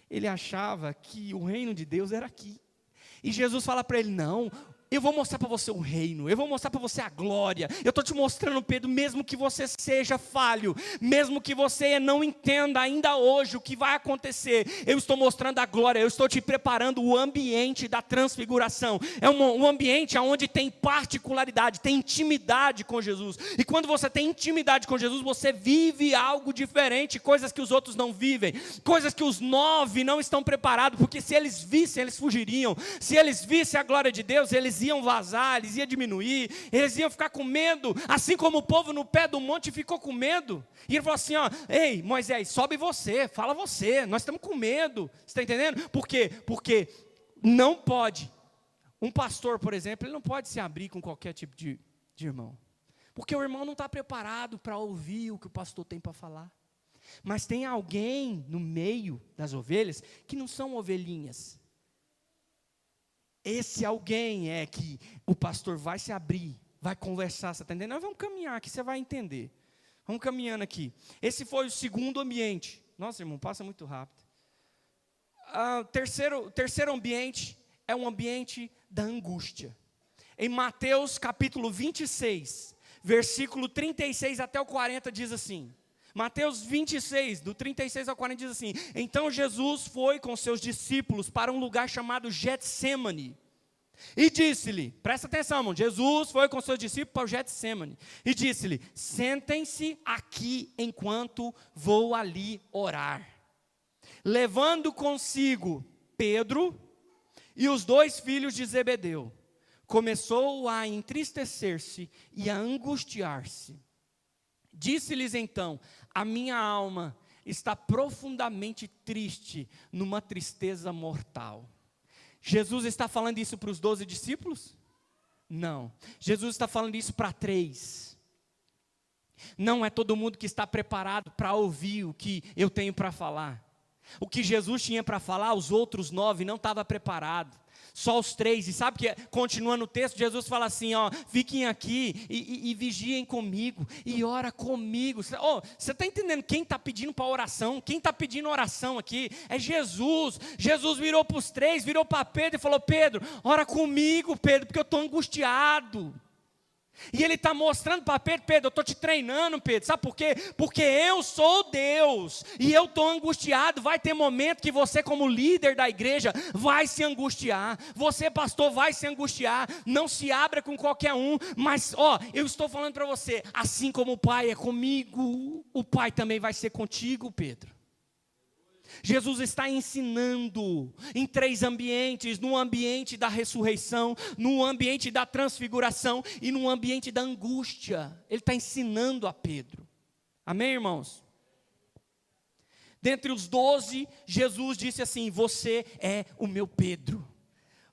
ele achava que o reino de Deus era aqui. E Jesus fala para ele: não, eu vou mostrar para você o reino, eu vou mostrar para você a glória. Eu estou te mostrando, Pedro, mesmo que você seja falho, mesmo que você não entenda ainda hoje o que vai acontecer, eu estou mostrando a glória, eu estou te preparando o ambiente da transfiguração. É um ambiente onde tem particularidade, tem intimidade com Jesus. E quando você tem intimidade com Jesus, você vive algo diferente, coisas que os outros não vivem, coisas que os 9 não estão preparados, porque se eles vissem, eles fugiriam. Se eles vissem a glória de Deus, eles iam vazar, eles iam diminuir, eles iam ficar com medo, assim como o povo no pé do monte ficou com medo. E ele falou assim: ó, ei, Moisés, sobe você, fala você, nós estamos com medo. Você está entendendo? Por quê? Porque não pode, um pastor, por exemplo, ele não pode se abrir com qualquer tipo de irmão, porque o irmão não está preparado para ouvir o que o pastor tem para falar. Mas tem alguém no meio das ovelhas que não são ovelhinhas. Esse alguém é que o pastor vai se abrir, vai conversar. Você está entendendo? Nós vamos caminhar aqui, você vai entender. Vamos caminhando aqui. Esse foi o segundo ambiente. Nossa, irmão, passa muito rápido. O terceiro ambiente é um ambiente da angústia. Em Mateus capítulo 26, versículo 36 até o 40 diz assim. Mateus 26, do 36 ao 40 diz assim: então Jesus foi com seus discípulos para um lugar chamado Getsêmani, e disse-lhe, presta atenção, irmão, Jesus foi com seus discípulos para o Getsêmani, e disse-lhe: sentem-se aqui enquanto vou ali orar. Levando consigo Pedro e os 2 filhos de Zebedeu, começou a entristecer-se e a angustiar-se. Disse-lhes então: a minha alma está profundamente triste, numa tristeza mortal. Jesus está falando isso para os 12 discípulos? Não. Jesus está falando isso para 3. Não é todo mundo que está preparado para ouvir o que eu tenho para falar. O que Jesus tinha para falar, os outros 9 não estavam preparados. Só os 3, e sabe que, continuando o texto, Jesus fala assim, ó, fiquem aqui e vigiem comigo, e ora comigo. Você está entendendo quem está pedindo para oração? Quem está pedindo oração aqui? É Jesus. Jesus virou para os 3, virou para Pedro e falou: Pedro, ora comigo, Pedro, porque eu estou angustiado. E ele está mostrando para Pedro: Pedro, eu estou te treinando, Pedro, sabe por quê? Porque eu sou Deus, e eu estou angustiado. Vai ter momento que você, como líder da igreja, vai se angustiar. Você, pastor, vai se angustiar. Não se abra com qualquer um, mas, eu estou falando para você, assim como o Pai é comigo, o Pai também vai ser contigo, Pedro. Jesus está ensinando em 3 ambientes: no ambiente da ressurreição, no ambiente da transfiguração e no ambiente da angústia. Ele está ensinando a Pedro. Amém, irmãos? Dentre os 12, Jesus disse assim: você é o meu Pedro.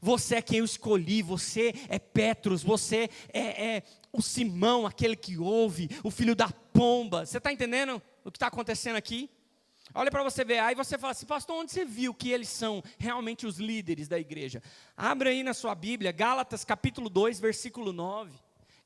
Você é quem eu escolhi, você é Petros, você é o Simão, aquele que ouve, o filho da pomba. Você está entendendo o que está acontecendo aqui? Olha para você ver, aí você fala assim: pastor, onde você viu que eles são realmente os líderes da igreja? Abra aí na sua Bíblia, Gálatas capítulo 2, versículo 9.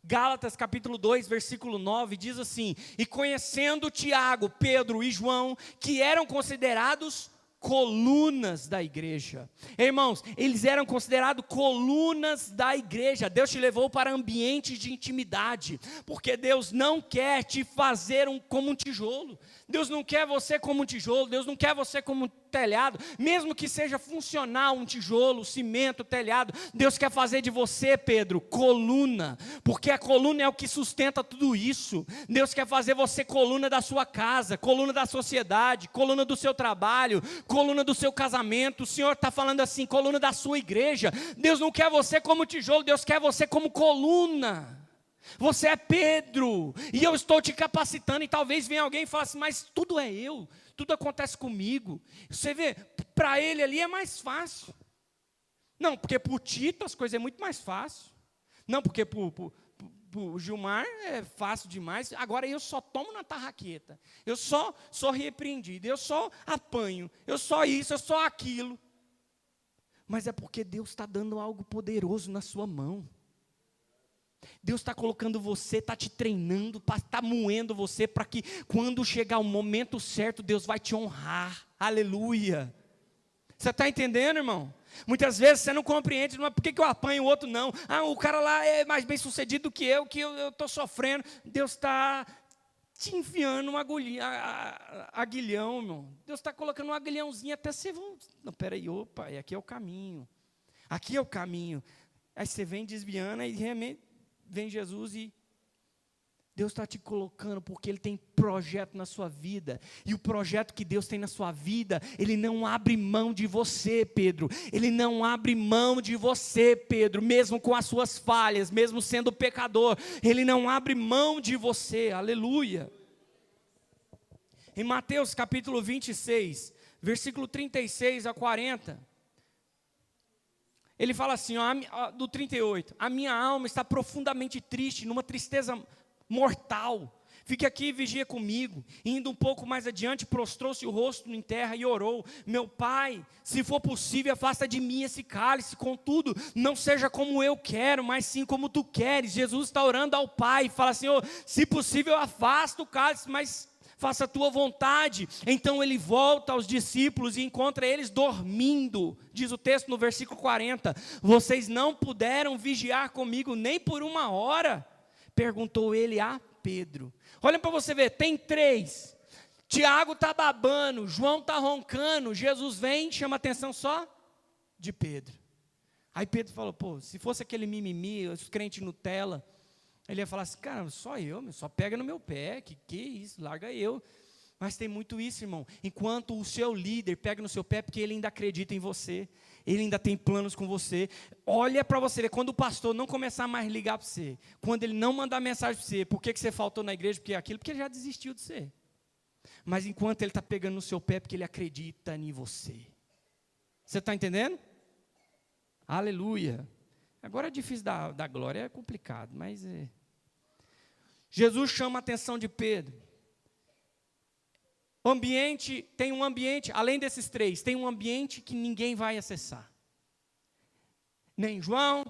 Gálatas capítulo 2, versículo 9, diz assim: e conhecendo Tiago, Pedro e João, que eram considerados colunas da igreja. Irmãos, eles eram considerados colunas da igreja. Deus te levou para ambientes de intimidade, porque Deus não quer te fazer como um tijolo. Deus não quer você como um tijolo, Deus não quer você como um telhado, mesmo que seja funcional um tijolo, cimento, telhado. Deus quer fazer de você, Pedro, coluna, porque a coluna é o que sustenta tudo isso. Deus quer fazer você coluna da sua casa, coluna da sociedade, coluna do seu trabalho, coluna do seu casamento. O Senhor está falando assim, coluna da sua igreja. Deus não quer você como tijolo, Deus quer você como coluna. Você é Pedro, e eu estou te capacitando. E talvez venha alguém e fale assim: mas tudo é eu, tudo acontece comigo. Você vê, para ele ali é mais fácil. Não, porque para o Tito as coisas é muito mais fácil. Não, porque para o Gilmar é fácil demais. Agora eu só tomo na tarraqueta, eu só sou repreendido, eu só apanho, eu só isso, eu só aquilo. Mas é porque Deus está dando algo poderoso na sua mão. Deus está colocando você, está te treinando, está moendo você, para que quando chegar o momento certo, Deus vai te honrar. Aleluia. Você está entendendo, irmão? Muitas vezes você não compreende, não é porque que eu apanho o outro, não. O cara lá é mais bem sucedido que eu estou sofrendo. Deus está te enfiando um aguilhão, irmão. Deus está colocando um aguilhãozinho até você... Não, peraí, opa, aqui é o caminho. Aqui é o caminho. Aí você vem desviando e realmente... Vem Jesus e Deus está te colocando, porque Ele tem projeto na sua vida. E o projeto que Deus tem na sua vida, Ele não abre mão de você, Pedro. Ele não abre mão de você, Pedro, mesmo com as suas falhas, mesmo sendo pecador. Ele não abre mão de você, aleluia. Em Mateus capítulo 26, versículo 36 a 40... Ele fala assim, do 38, a minha alma está profundamente triste, numa tristeza mortal. Fique aqui e vigia comigo. Indo um pouco mais adiante, prostrou-se o rosto em terra e orou: meu pai, se for possível, afasta de mim esse cálice, contudo, não seja como eu quero, mas sim como tu queres. Jesus está orando ao Pai, fala assim: se possível, afasta o cálice, mas faça a tua vontade. Então ele volta aos discípulos e encontra eles dormindo. Diz o texto no versículo 40, vocês não puderam vigiar comigo nem por 1 hora? Perguntou ele a Pedro. Olha para você ver, tem 3. Tiago está babando, João está roncando, Jesus vem, chama a atenção só de Pedro. Aí Pedro falou: se fosse aquele mimimi, os crentes Nutella, ele ia falar assim: cara, só eu, só pega no meu pé, que isso, larga eu. Mas tem muito isso, irmão. Enquanto o seu líder pega no seu pé, porque ele ainda acredita em você. Ele ainda tem planos com você. Olha para você ver, quando o pastor não começar mais a ligar para você, quando ele não mandar mensagem para você, por que você faltou na igreja, porque ele já desistiu de você. Mas enquanto ele está pegando no seu pé, porque ele acredita em você. Você está entendendo? Aleluia. Agora é difícil dar glória, é complicado, mas Jesus chama a atenção de Pedro. Tem um ambiente, além desses três, tem um ambiente que ninguém vai acessar. Nem João,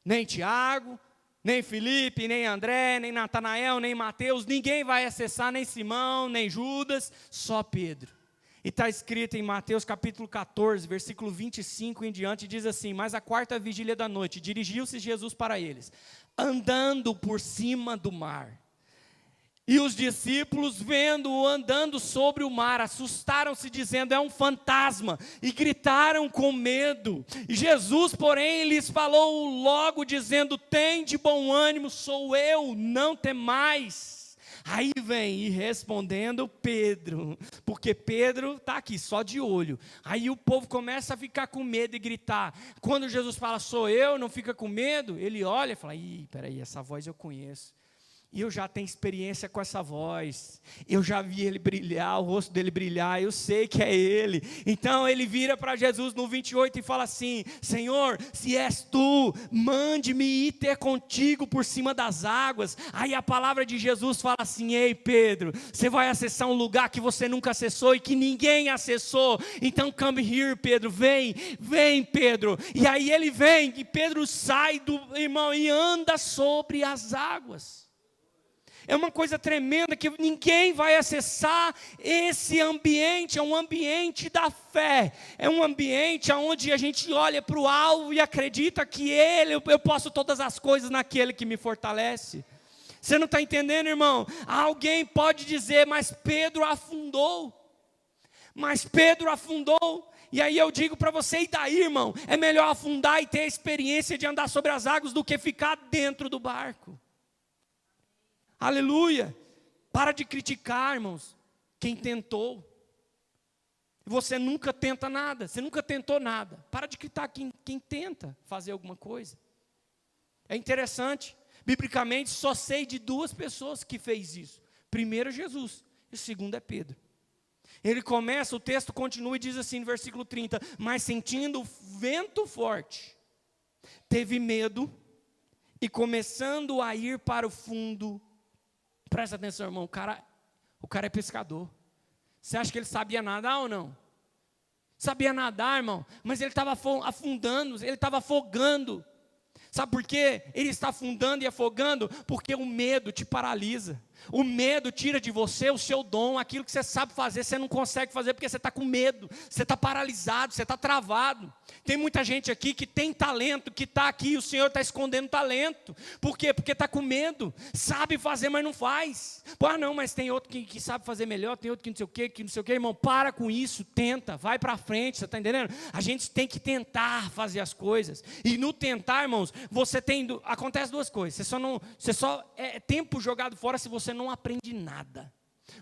nem Tiago, nem Felipe, nem André, nem Natanael, nem Mateus, ninguém vai acessar, nem Simão, nem Judas, só Pedro. E está escrito em Mateus capítulo 14, versículo 25 em diante, diz assim: mas à quarta vigília da noite, dirigiu-se Jesus para eles, andando por cima do mar. E os discípulos, vendo-o andando sobre o mar, assustaram-se, dizendo: é um fantasma, e gritaram com medo. E Jesus, porém, lhes falou logo, dizendo: tem de bom ânimo, sou eu, não temais. Aí vem, e respondendo Pedro, porque Pedro está aqui, só de olho. Aí o povo começa a ficar com medo e gritar. Quando Jesus fala: sou eu, não fica com medo, ele olha e fala: ih, peraí, essa voz eu conheço. E eu já tenho experiência com essa voz, eu já vi ele brilhar, o rosto dele brilhar, eu sei que é ele. Então ele vira para Jesus no 28 e fala assim: Senhor, se és tu, mande-me ir ter contigo por cima das águas. Aí a palavra de Jesus fala assim: ei Pedro, você vai acessar um lugar que você nunca acessou e que ninguém acessou. Então come here Pedro, vem Pedro. E aí ele vem, e Pedro sai do irmão e anda sobre as águas. É uma coisa tremenda que ninguém vai acessar esse ambiente. É um ambiente da fé. É um ambiente onde a gente olha para o alvo e acredita que eu posso todas as coisas naquele que me fortalece. Você não está entendendo, irmão? Alguém pode dizer: mas Pedro afundou. Mas Pedro afundou. E aí eu digo para você: e daí, irmão? É melhor afundar e ter a experiência de andar sobre as águas do que ficar dentro do barco. Aleluia. Para de criticar, irmãos, quem tentou. Você nunca tenta nada, você nunca tentou nada. Para de criticar quem tenta fazer alguma coisa. É interessante, biblicamente só sei de duas pessoas que fez isso. Primeiro Jesus, e o segundo é Pedro. Ele começa, o texto continua e diz assim no versículo 30, mas sentindo vento forte, teve medo e começando a ir para o fundo. Presta atenção, irmão, o cara é pescador. Você acha que ele sabia nadar ou não? Sabia nadar, irmão, mas ele estava afundando, ele estava afogando. Sabe por quê? Ele está afundando e afogando porque o medo te paralisa. O medo tira de você o seu dom, aquilo que você sabe fazer, você não consegue fazer porque você está com medo, você está paralisado, você está travado. Tem muita gente aqui que tem talento, que está aqui, o Senhor está escondendo talento. Por quê? Porque está com medo, sabe fazer, mas não faz. Não, mas tem outro que sabe fazer melhor, tem outro que não sei o que, irmão, para com isso, tenta, vai para frente, você está entendendo? A gente tem que tentar fazer as coisas, e no tentar, irmãos, acontece duas coisas, você só é tempo jogado fora se você não aprende nada.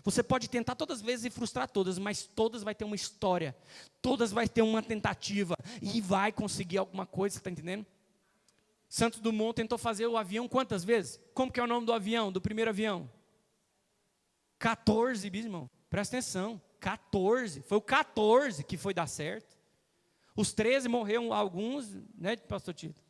Você pode tentar todas as vezes e frustrar todas, mas todas vai ter uma história, todas vai ter uma tentativa, e vai conseguir alguma coisa, você está entendendo? Santos Dumont tentou fazer o avião quantas vezes? Como que é o nome do avião, do primeiro avião? 14, irmão, presta atenção, 14, foi o 14 que foi dar certo. Os 13 morreram alguns, né, pastor Tito?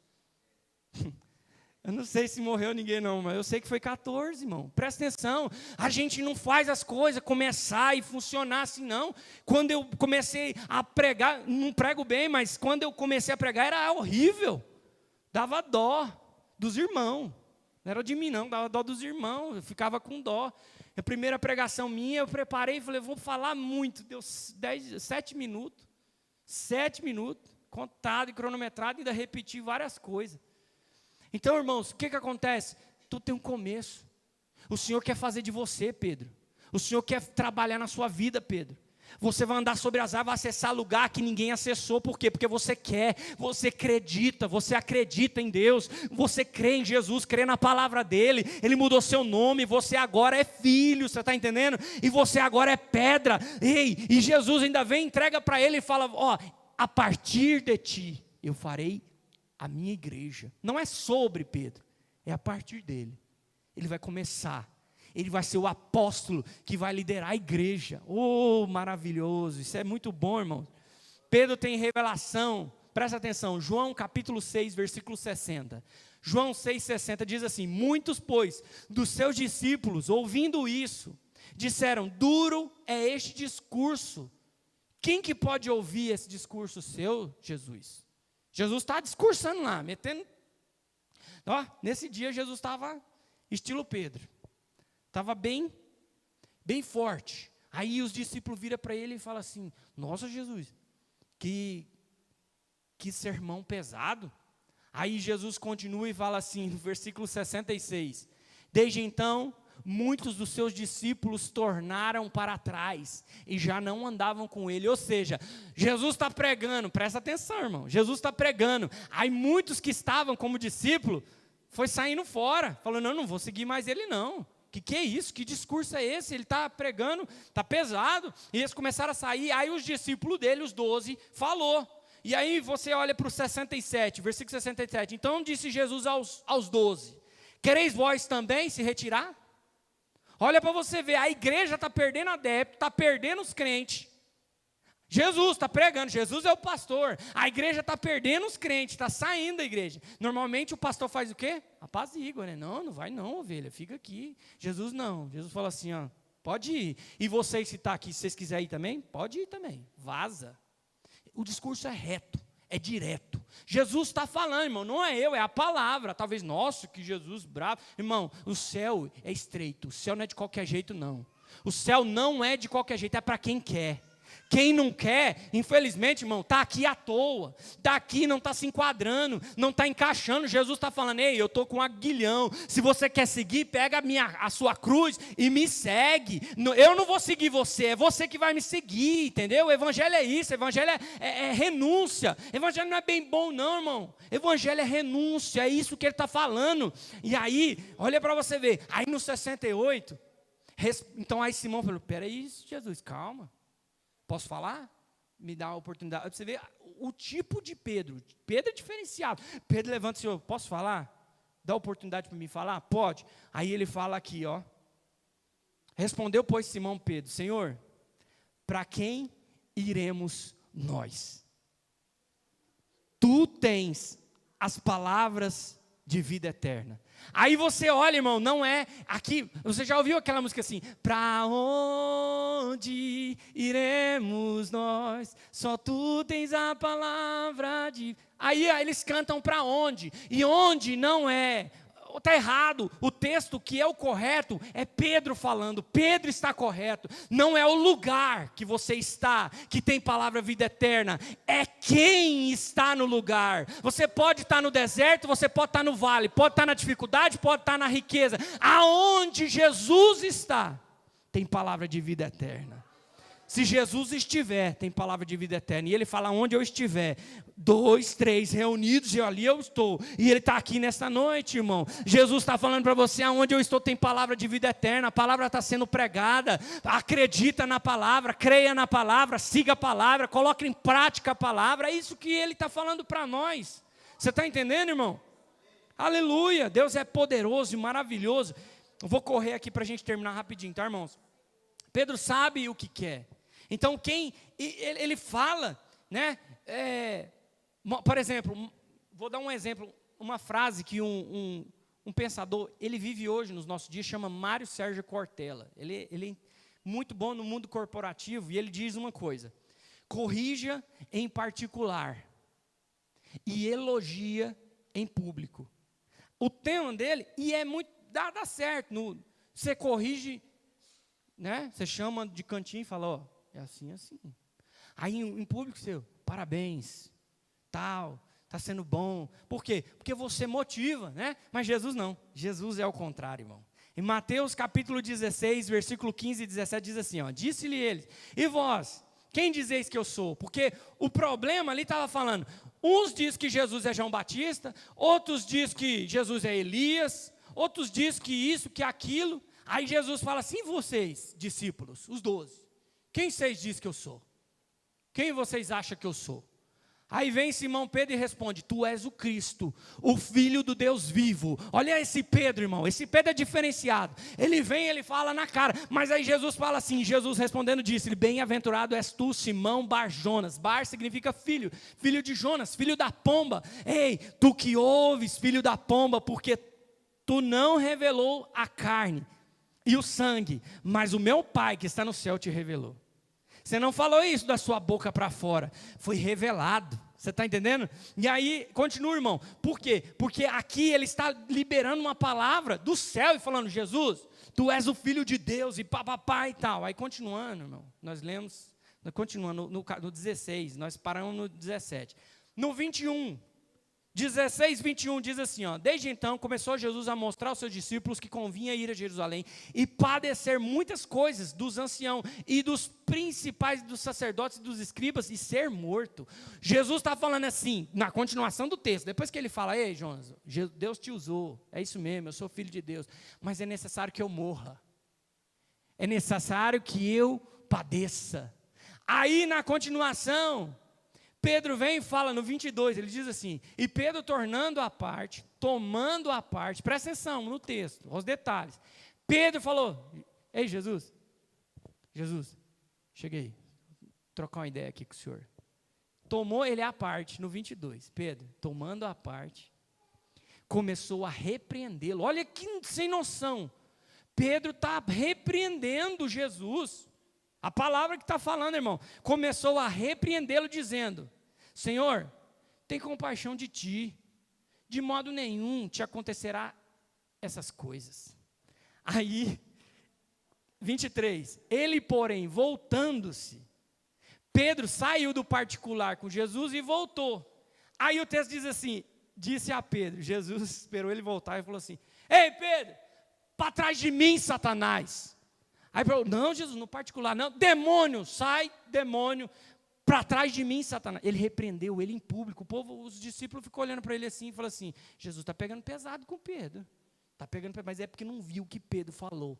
Eu não sei se morreu ninguém não, mas eu sei que foi 14, irmão. Presta atenção, a gente não faz as coisas começar e funcionar assim não. Quando eu comecei a pregar, não prego bem, mas quando eu comecei a pregar era horrível. Dava dó dos irmãos. Não era de mim não, dava dó dos irmãos, eu ficava com dó. A primeira pregação minha, eu preparei e falei: vou falar muito. Deu 7 minutos. 7 minutos, contado e cronometrado, e ainda repeti várias coisas. Então, irmãos, o que acontece? Tudo tem um começo. O Senhor quer fazer de você, Pedro. O Senhor quer trabalhar na sua vida, Pedro. Você vai andar sobre as águas, vai acessar lugar que ninguém acessou. Por quê? Porque você quer, você acredita em Deus, você crê em Jesus, crê na palavra dEle. Ele mudou seu nome, você agora é filho, você está entendendo? E você agora é pedra. E Jesus ainda vem, entrega para ele e fala: a partir de ti, eu farei a minha igreja. Não é sobre Pedro, é a partir dele. Ele vai começar. Ele vai ser o apóstolo que vai liderar a igreja. Oh, maravilhoso. Isso é muito bom, irmão. Pedro tem revelação. Presta atenção. João capítulo 6, versículo 60. João 6,60 diz assim: muitos, pois, dos seus discípulos, ouvindo isso, disseram: duro é este discurso. Quem que pode ouvir esse discurso seu, Jesus? Jesus está discursando lá, metendo. Ó, nesse dia Jesus estava estilo Pedro. Estava bem forte. Aí os discípulos viram para ele e falam assim: nossa, Jesus, que sermão pesado. Aí Jesus continua e fala assim, no versículo 66, desde então, muitos dos seus discípulos tornaram para trás, e já não andavam com ele. Ou seja, Jesus está pregando, presta atenção, irmão, Jesus está pregando, aí muitos que estavam como discípulo, foi saindo fora, falando: não vou seguir mais ele não. Que é isso? Que discurso é esse? Ele está pregando, está pesado. E eles começaram a sair, aí os discípulos dele, os 12, falou. E aí você olha para o 67, versículo 67. Então disse Jesus aos 12: quereis vós também se retirar? Olha para você ver, a igreja está perdendo adepto, está perdendo os crentes. Jesus está pregando, Jesus é o pastor. A igreja está perdendo os crentes, está saindo da igreja. Normalmente o pastor faz o quê? Apazigua, né? Não vai não, ovelha, fica aqui. Jesus não, Jesus fala assim, ó, pode ir. E vocês que estão aqui, se vocês quiserem ir também, pode ir também, vaza. O discurso é reto, é direto. Jesus está falando, irmão, não é eu, é a palavra. Talvez, nossa, que Jesus bravo. Irmão, o céu é estreito, o céu não é de qualquer jeito não. O céu não é de qualquer jeito, é para quem quer. Quem não quer, infelizmente, irmão, está aqui à toa, está aqui, não está se enquadrando, não está encaixando. Jesus está falando: ei, eu estou com um aguilhão, se você quer seguir, pega a sua cruz e me segue. Eu não vou seguir você, é você que vai me seguir, entendeu? O evangelho é isso, o evangelho é renúncia. O evangelho não é bem bom não, irmão, o evangelho é renúncia, é isso que ele está falando. E aí, olha para você ver, aí no 68, então aí Simão falou: peraí, Jesus, calma. Posso falar? Me dá a oportunidade. Você vê o tipo de Pedro. Pedro é diferenciado. Pedro levanta e diz: posso falar? Dá oportunidade para mim falar? Pode. Aí ele fala aqui, ó. Respondeu, pois, Simão Pedro: Senhor, para quem iremos nós? Tu tens as palavras de vida eterna. Aí você olha, irmão, não é aqui, você já ouviu aquela música assim: para onde iremos nós? Só tu tens a palavra de... Aí eles cantam para onde? E onde não é... Está errado, o texto que é o correto é Pedro falando, Pedro está correto, não é o lugar que você está, que tem palavra vida eterna, é quem está no lugar. Você pode estar no deserto, você pode estar no vale, pode estar na dificuldade, pode estar na riqueza, aonde Jesus está, tem palavra de vida eterna. Se Jesus estiver, tem palavra de vida eterna. E ele fala: onde eu estiver, 2, 3 reunidos, e ali eu estou. E ele está aqui nesta noite, irmão. Jesus está falando para você: aonde eu estou tem palavra de vida eterna. A palavra está sendo pregada. Acredita na palavra, creia na palavra, siga a palavra, coloque em prática a palavra. É isso que ele está falando para nós. Você está entendendo, irmão? Aleluia, Deus é poderoso e maravilhoso. Eu vou correr aqui para a gente terminar rapidinho, tá, irmãos? Pedro sabe o que quer. Então ele fala, né? Por exemplo, vou dar um exemplo, uma frase que um pensador, ele vive hoje nos nossos dias, chama Mário Sérgio Cortella. Ele é muito bom no mundo corporativo e ele diz uma coisa: corrija em particular e elogia em público. O tema dele, e é muito, dá certo, você corrige, né? Você chama de cantinho e fala: ó, é assim, assim. Aí em público seu, parabéns, tal, está sendo bom. Por quê? Porque você motiva, né? Mas Jesus não, Jesus é o contrário, irmão. Em Mateus capítulo 16, versículo 15 e 17 diz assim, ó: disse-lhe eles: e vós, quem dizeis que eu sou? Porque o problema ali estava falando, uns dizem que Jesus é João Batista, outros dizem que Jesus é Elias, outros dizem que isso, que aquilo. Aí Jesus fala assim: vocês, discípulos, os 12, quem vocês dizem que eu sou? Quem vocês acham que eu sou? Aí vem Simão Pedro e responde: tu és o Cristo, o Filho do Deus vivo. Olha esse Pedro, irmão, esse Pedro é diferenciado. Ele vem, ele fala na cara, mas aí Jesus fala assim, Jesus respondendo disse: bem-aventurado és tu, Simão Bar-Jonas. Bar significa filho, filho de Jonas, filho da pomba. Ei, tu que ouves, filho da pomba, porque tu não revelou a carne e o sangue, mas o meu Pai que está no céu te revelou. Você não falou isso da sua boca para fora, foi revelado. Você está entendendo? E aí, continua, irmão. Por quê? Porque aqui ele está liberando uma palavra do céu e falando: Jesus, tu és o Filho de Deus e papapá e tal. Aí continuando, irmão, nós lemos, continuando no 16, nós paramos no 17. No 21, 16, 21 diz assim, ó: desde então começou Jesus a mostrar aos seus discípulos que convinha ir a Jerusalém e padecer muitas coisas dos anciãos e dos principais dos sacerdotes e dos escribas e ser morto. Jesus está falando assim, na continuação do texto, depois que ele fala: ei Jonas, Deus te usou, é isso mesmo, eu sou filho de Deus, mas é necessário que eu morra, é necessário que eu padeça. Aí na continuação, Pedro vem e fala no 22, ele diz assim: e Pedro tomando a parte, presta atenção no texto, aos detalhes. Pedro falou: ei Jesus, cheguei, vou trocar uma ideia aqui com o senhor. Tomou ele à parte, no 22, Pedro, tomando a parte, começou a repreendê-lo. Olha que sem noção, Pedro está repreendendo Jesus. A palavra que está falando, irmão, começou a repreendê-lo dizendo: Senhor, tem compaixão de ti, de modo nenhum te acontecerá essas coisas. Aí, 23, ele porém, voltando-se, Pedro saiu do particular com Jesus e voltou. Aí o texto diz assim, disse a Pedro, Jesus esperou ele voltar e falou assim: ei Pedro, para trás de mim, Satanás. Aí falou: não Jesus, no particular não, demônio, sai demônio, para trás de mim, Satanás. Ele repreendeu ele em público. O povo, os discípulos ficou olhando para ele assim e falou assim: Jesus está pegando pesado com Pedro. Está pegando pesado, mas é porque não viu o que Pedro falou.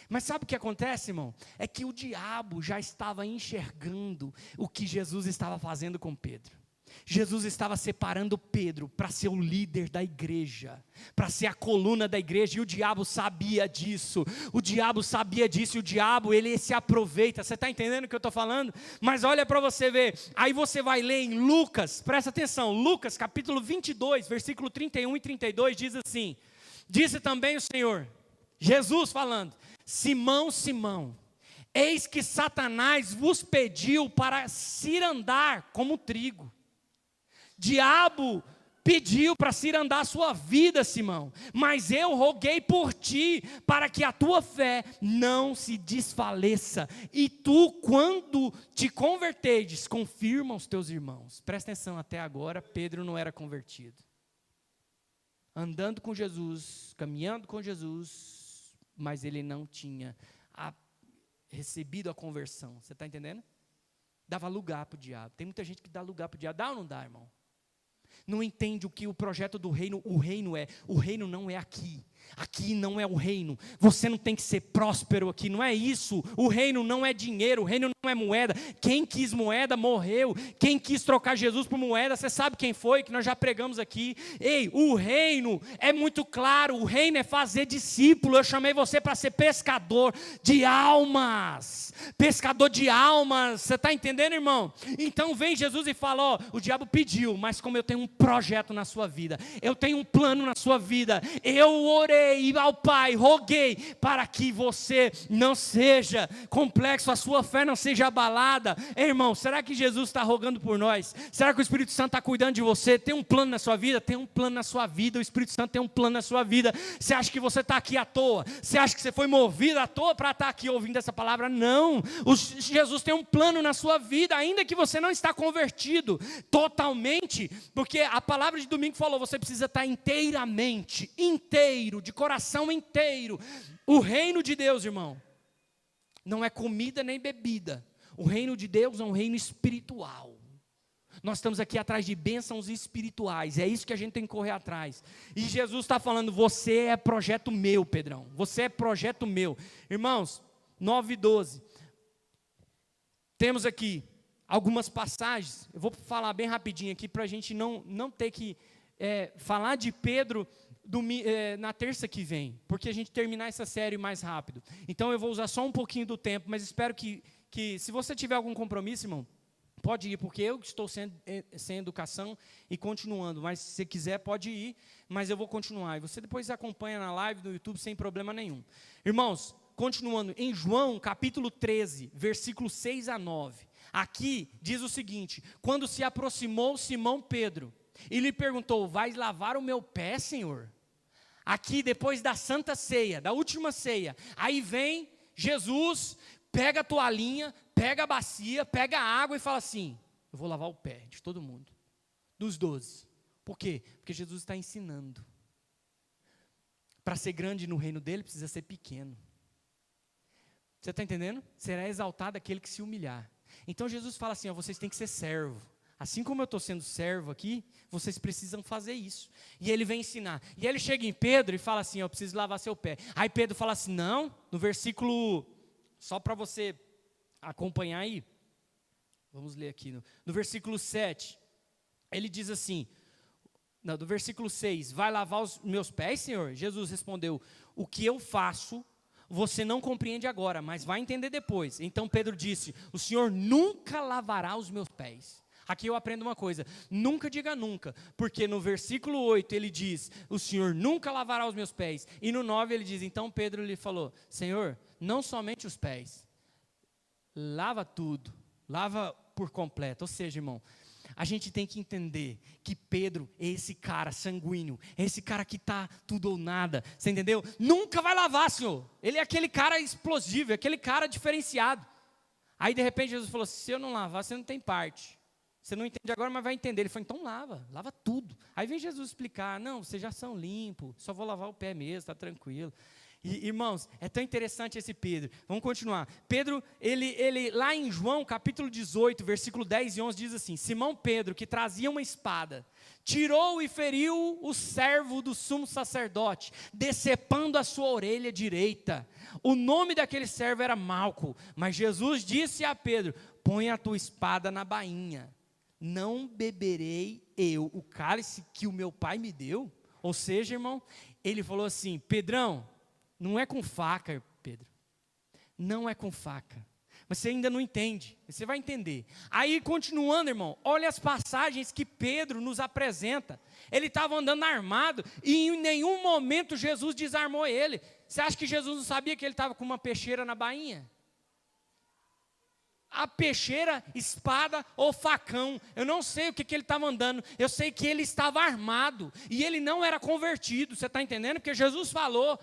Mas sabe o que acontece, irmão? É que o diabo já estava enxergando o que Jesus estava fazendo com Pedro. Jesus estava separando Pedro para ser o líder da igreja, para ser a coluna da igreja, e o diabo sabia disso, e o diabo, ele se aproveita. Você está entendendo o que eu estou falando? Mas olha para você ver, aí você vai ler em Lucas, presta atenção, Lucas capítulo 22, versículo 31 e 32, diz assim: disse também o Senhor, Jesus falando: Simão, Simão, eis que Satanás vos pediu para cirandar como trigo. Diabo pediu para cirandar a sua vida, Simão, mas eu roguei por ti, para que a tua fé não se desfaleça, e tu, quando te converteres, confirma os teus irmãos. Presta atenção, até agora Pedro não era convertido, andando com Jesus, caminhando com Jesus, mas ele não tinha recebido a conversão. Você está entendendo? Dava lugar para o diabo. Tem muita gente que dá lugar para o diabo. Dá ou não dá, irmão? Não entende o que o projeto do reino, o reino é. O reino não é aqui. Aqui não é o reino. Você não tem que ser próspero aqui, não é isso. O reino não é dinheiro, o reino não é moeda. Quem quis moeda morreu. Quem quis trocar Jesus por moeda, você sabe quem foi, que nós já pregamos aqui. Ei, o reino é muito claro. O reino é fazer discípulo. Eu chamei você para ser pescador de almas. Pescador de almas. Você está entendendo, irmão? Então vem Jesus e fala: ó, o diabo pediu, mas como eu tenho um projeto na sua vida, eu tenho um plano na sua vida, eu orei ao Pai, roguei para que você não seja complexo, a sua fé não seja abalada. Ei, irmão, será que Jesus está rogando por nós? Será que o Espírito Santo está cuidando de você? Tem um plano na sua vida? Tem um plano na sua vida, o Espírito Santo tem um plano na sua vida. Você acha que você está aqui à toa? Você acha que você foi movido à toa para estar aqui ouvindo essa palavra? Não, Jesus tem um plano na sua vida, ainda que você não está convertido totalmente, porque a palavra de domingo falou, você precisa estar inteiramente, inteiro, de coração inteiro. O reino de Deus, irmão, não é comida nem bebida. O reino de Deus é um reino espiritual. Nós estamos aqui atrás de bênçãos espirituais. É isso que a gente tem que correr atrás. E Jesus está falando: você é projeto meu, Pedrão. Você é projeto meu. Irmãos, 9:12. Temos aqui algumas passagens. Eu vou falar bem rapidinho aqui para a gente não ter que falar de Pedro na terça que vem, porque a gente terminar essa série mais rápido. Então eu vou usar só um pouquinho do tempo, mas espero que se você tiver algum compromisso, irmão, pode ir, porque eu estou sem educação e continuando, mas se você quiser pode ir, mas eu vou continuar. E você depois acompanha na live do YouTube sem problema nenhum. Irmãos, continuando, em João capítulo 13, versículos 6 a 9, aqui diz o seguinte: quando se aproximou Simão Pedro, e lhe perguntou, vais lavar o meu pé, Senhor? Aqui depois da santa ceia, da última ceia, aí vem Jesus, pega a toalhinha, pega a bacia, pega a água e fala assim, eu vou lavar o pé de todo mundo, dos 12. Por quê? Porque Jesus está ensinando. Para ser grande no reino dele, precisa ser pequeno. Você está entendendo? Será exaltado aquele que se humilhar. Então Jesus fala assim, vocês têm que ser servo. Assim como eu estou sendo servo aqui, vocês precisam fazer isso. E ele vem ensinar. E ele chega em Pedro e fala assim, eu preciso lavar seu pé. Aí Pedro fala assim, não, no versículo, só para você acompanhar aí, vamos ler aqui, no versículo 7, ele diz assim, do versículo 6, vai lavar os meus pés, Senhor? Jesus respondeu, o que eu faço, você não compreende agora, mas vai entender depois. Então Pedro disse, o Senhor nunca lavará os meus pés. Aqui eu aprendo uma coisa, nunca diga nunca, porque no versículo 8 ele diz, o Senhor nunca lavará os meus pés, e no 9 ele diz, então Pedro lhe falou, Senhor, não somente os pés, lava tudo, lava por completo. Ou seja, irmão, a gente tem que entender que Pedro é esse cara sanguíneo, é esse cara que está tudo ou nada, você entendeu? Nunca vai lavar, Senhor, ele é aquele cara explosivo, é aquele cara diferenciado. Aí de repente Jesus falou, se eu não lavar, você não tem parte. Você não entende agora, mas vai entender. Ele falou, então lava tudo. Aí vem Jesus explicar, não, vocês já são limpos, só vou lavar o pé mesmo, está tranquilo. E, irmãos, é tão interessante esse Pedro. Vamos continuar. Pedro, ele lá em João, capítulo 18, versículo 10 e 11, diz assim, Simão Pedro, que trazia uma espada, tirou e feriu o servo do sumo sacerdote, decepando a sua orelha direita. O nome daquele servo era Malco, mas Jesus disse a Pedro, põe a tua espada na bainha. Não beberei eu o cálice que o meu pai me deu? Ou seja, irmão, ele falou assim, Pedrão, não é com faca, Pedro, não é com faca, mas você ainda não entende, você vai entender. Aí continuando, irmão, olha as passagens que Pedro nos apresenta, ele estava andando armado, e em nenhum momento Jesus desarmou ele. Você acha que Jesus não sabia que ele estava com uma peixeira na bainha? A peixeira, espada ou facão, eu não sei o que ele estava andando, eu sei que ele estava armado, e ele não era convertido, você está entendendo? Porque Jesus falou,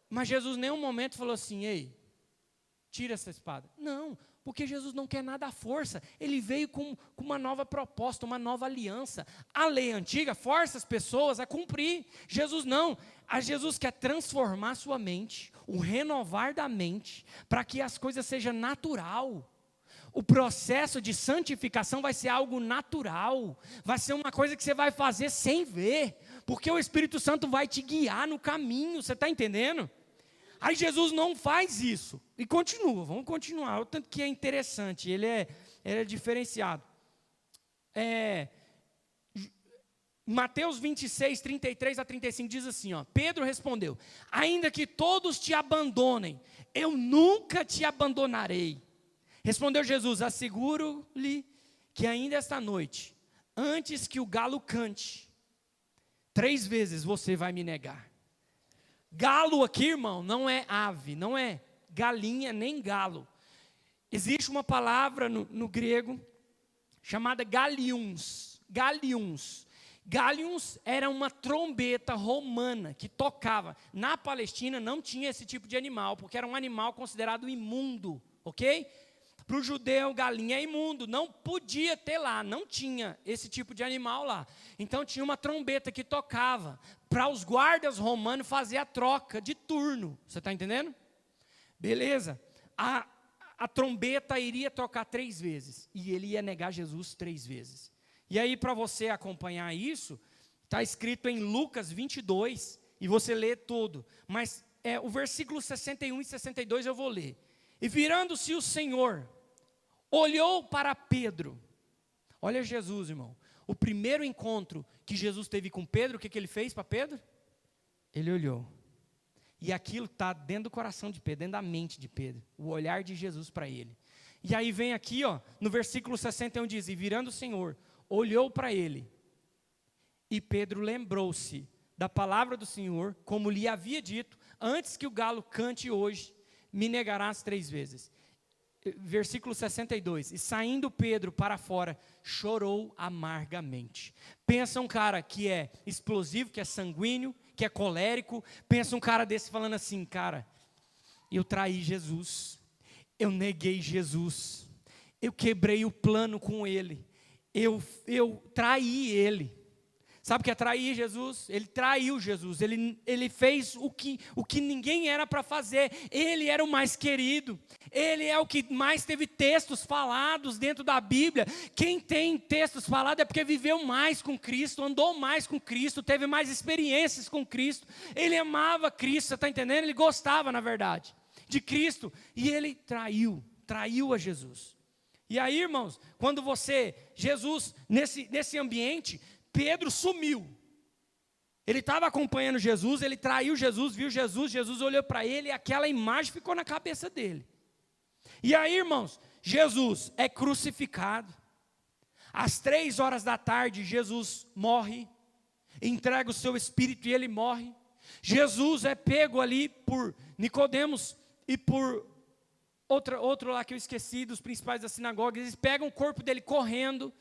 mas Jesus em nenhum momento falou assim, ei, tira essa espada. Não, porque Jesus não quer nada à força, ele veio com uma nova proposta, uma nova aliança. A lei antiga força as pessoas a cumprir, Jesus não, Jesus quer transformar sua mente, o renovar da mente, para que as coisas sejam natural. O processo de santificação vai ser algo natural, vai ser uma coisa que você vai fazer sem ver, porque o Espírito Santo vai te guiar no caminho, você está entendendo? Aí Jesus não faz isso, e continua, vamos continuar, o tanto que é interessante, ele é diferenciado. Mateus 26, 33 a 35 diz assim, Pedro respondeu, ainda que todos te abandonem, eu nunca te abandonarei. Respondeu Jesus, asseguro-lhe que ainda esta noite, antes que o galo cante, 3 vezes você vai me negar. Galo aqui, irmão, não é ave, não é galinha nem galo. Existe uma palavra no grego chamada galiuns. Galiuns. Galiuns era uma trombeta romana que tocava. Na Palestina não tinha esse tipo de animal, porque era um animal considerado imundo, ok? Para o judeu, galinha é imundo, não podia ter lá, não tinha esse tipo de animal lá. Então tinha uma trombeta que tocava, para os guardas romanos fazer a troca de turno. Você está entendendo? Beleza. A trombeta iria tocar 3 vezes, e ele ia negar Jesus 3 vezes. E aí, para você acompanhar isso, está escrito em Lucas 22, e você lê tudo. Mas o versículo 61 e 62 eu vou ler. E virando-se o Senhor, olhou para Pedro. Olha Jesus, irmão. O primeiro encontro que Jesus teve com Pedro, o que ele fez para Pedro? Ele olhou. E aquilo está dentro do coração de Pedro, dentro da mente de Pedro. O olhar de Jesus para ele. E aí vem aqui, no versículo 61 diz, e virando o Senhor, olhou para ele. E Pedro lembrou-se da palavra do Senhor, como lhe havia dito, antes que o galo cante hoje, me negarás 3 vezes. Versículo 62, e saindo Pedro para fora, chorou amargamente. Pensa um cara que é explosivo, que é sanguíneo, que é colérico, pensa um cara desse falando assim, cara, eu traí Jesus, eu neguei Jesus, eu quebrei o plano com ele, eu traí ele. Sabe o que é trair Jesus? Ele traiu Jesus, ele fez o que ninguém era para fazer, ele era o mais querido, ele é o que mais teve textos falados dentro da Bíblia. Quem tem textos falados é porque viveu mais com Cristo, andou mais com Cristo, teve mais experiências com Cristo, ele amava Cristo, você está entendendo? Ele gostava, na verdade, de Cristo, e ele traiu a Jesus. E aí, irmãos, quando Jesus, nesse ambiente, Pedro sumiu. Ele estava acompanhando Jesus, ele traiu Jesus, viu Jesus, Jesus olhou para ele e aquela imagem ficou na cabeça dele. E aí, irmãos, Jesus é crucificado. Às 3 horas da tarde, Jesus morre, entrega o seu espírito e ele morre. Jesus é pego ali por Nicodemos e por outro lá que eu esqueci, dos principais da sinagoga. Eles pegam o corpo dele correndo.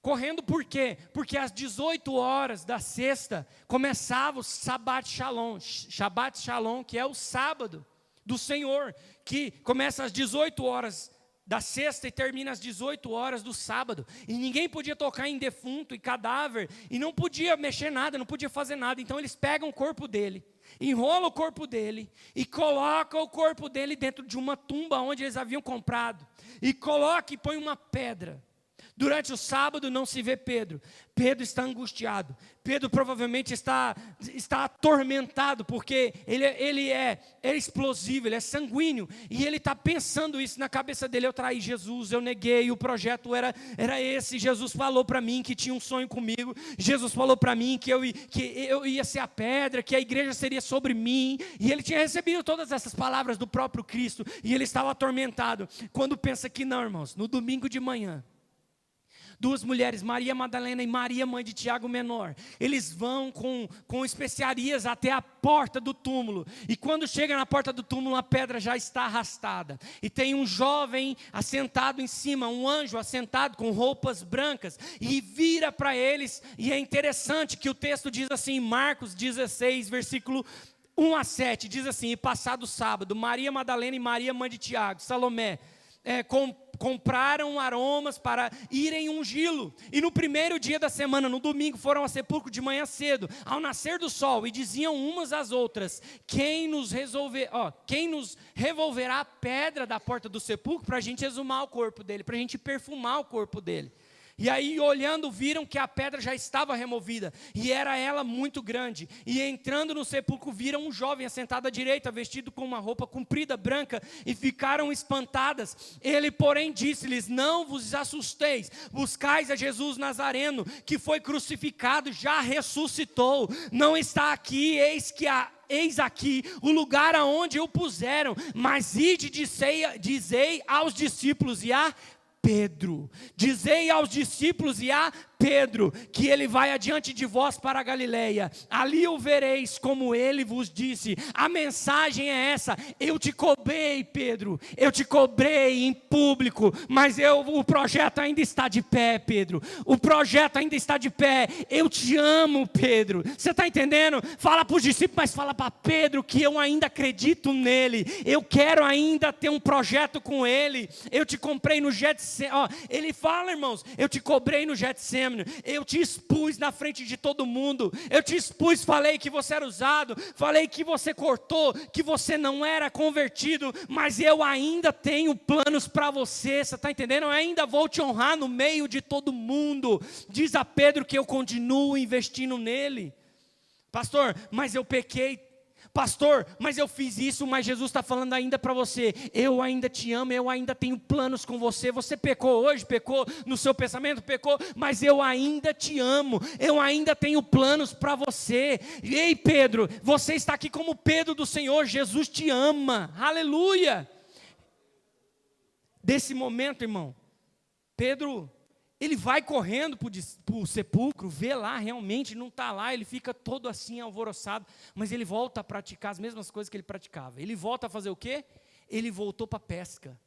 Correndo por quê? Porque às 18 horas da sexta começava o Shabbat Shalom, que é o sábado do Senhor, que começa às 18 horas da sexta e termina às 18 horas do sábado. E ninguém podia tocar em defunto e cadáver, e não podia mexer nada, não podia fazer nada. Então eles pegam o corpo dele, enrolam o corpo dele e colocam o corpo dele dentro de uma tumba onde eles haviam comprado. E colocam e põem uma pedra. Durante o sábado não se vê Pedro. Pedro está angustiado. Pedro provavelmente está atormentado, porque ele é explosivo, ele é sanguíneo. E ele está pensando isso na cabeça dele. Eu traí Jesus, eu neguei, o projeto era esse. Jesus falou para mim que tinha um sonho comigo. Jesus falou para mim que eu ia ser a pedra, que a igreja seria sobre mim. E ele tinha recebido todas essas palavras do próprio Cristo. E ele estava atormentado. Quando pensa que não, irmãos, no domingo de manhã, 2 mulheres, Maria Madalena e Maria, mãe de Tiago Menor, eles vão com especiarias até a porta do túmulo, e quando chega na porta do túmulo, a pedra já está arrastada, e tem um jovem assentado em cima, um anjo assentado com roupas brancas, e vira para eles, e é interessante que o texto diz assim, Marcos 16, versículo 1-7, diz assim, e passado o sábado, Maria Madalena e Maria, mãe de Tiago, Salomé, compraram aromas para irem ungí-lo, e no primeiro dia da semana, no domingo, foram ao sepulcro de manhã cedo, ao nascer do sol, e diziam umas às outras, quem nos revolverá a pedra da porta do sepulcro, para a gente exumar o corpo dele, para a gente perfumar o corpo dele. E aí, olhando, viram que a pedra já estava removida, e era ela muito grande. E entrando no sepulcro, viram um jovem assentado à direita, vestido com uma roupa comprida, branca, e ficaram espantadas. Ele, porém, disse-lhes, não vos assusteis, buscais a Jesus Nazareno, que foi crucificado, já ressuscitou, não está aqui, eis aqui o lugar aonde o puseram, mas ide, dizei aos discípulos e a Pedro, dizei aos discípulos e a Pedro, que ele vai adiante de vós para a Galileia, ali o vereis como ele vos disse. A mensagem é essa, eu te cobrei, Pedro, eu te cobrei em público, mas o projeto ainda está de pé, Pedro, o projeto ainda está de pé, eu te amo, Pedro, você está entendendo? Fala para os discípulos, mas fala para Pedro que eu ainda acredito nele, eu quero ainda ter um projeto com ele, eu te comprei no Getsemane, ele fala, irmãos, eu te cobrei no Getsemane, eu te expus na frente de todo mundo, eu te expus, falei que você era usado, falei que você cortou, que você não era convertido, mas eu ainda tenho planos para você, você está entendendo? Eu ainda vou te honrar no meio de todo mundo. Diz a Pedro que eu continuo investindo nele. Pastor, mas eu pequei. pastor, mas eu fiz isso, mas Jesus está falando ainda para você, eu ainda te amo, eu ainda tenho planos com você. Você pecou hoje, pecou no seu pensamento, pecou, mas eu ainda te amo, eu ainda tenho planos para você. Ei Pedro, você está aqui como Pedro do Senhor, Jesus te ama, aleluia. Desse momento, irmão, Pedro, ele vai correndo para o sepulcro, vê lá, realmente não está lá, ele fica todo assim alvoroçado, mas ele volta a praticar as mesmas coisas que ele praticava. Ele volta a fazer o quê? Ele voltou para a pesca.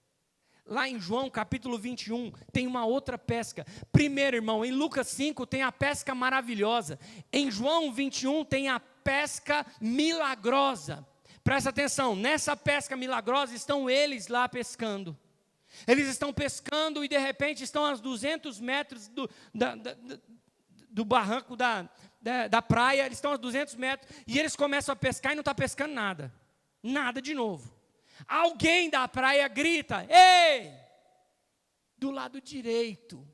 Lá em João capítulo 21, tem uma outra pesca. Primeiro, irmão, em Lucas 5 tem a pesca maravilhosa. Em João 21 tem a pesca milagrosa. Presta atenção, nessa pesca milagrosa estão eles lá pescando. Eles estão pescando e de repente estão a 200 metros do barranco da praia, eles estão a 200 metros e eles começam a pescar e não está pescando nada. Nada de novo. Alguém da praia grita, ei! Do lado direito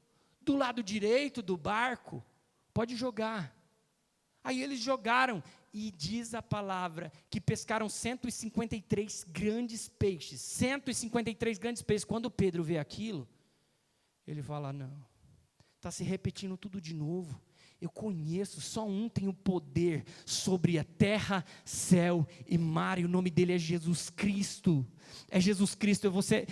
do barco, pode jogar. Aí eles jogaram. E diz a palavra que pescaram 153 grandes peixes. 153 grandes peixes. Quando Pedro vê aquilo, ele fala, não, está se repetindo tudo de novo. Eu conheço, só um tem o poder sobre a terra, céu e mar, e o nome dele é Jesus Cristo. É Jesus Cristo.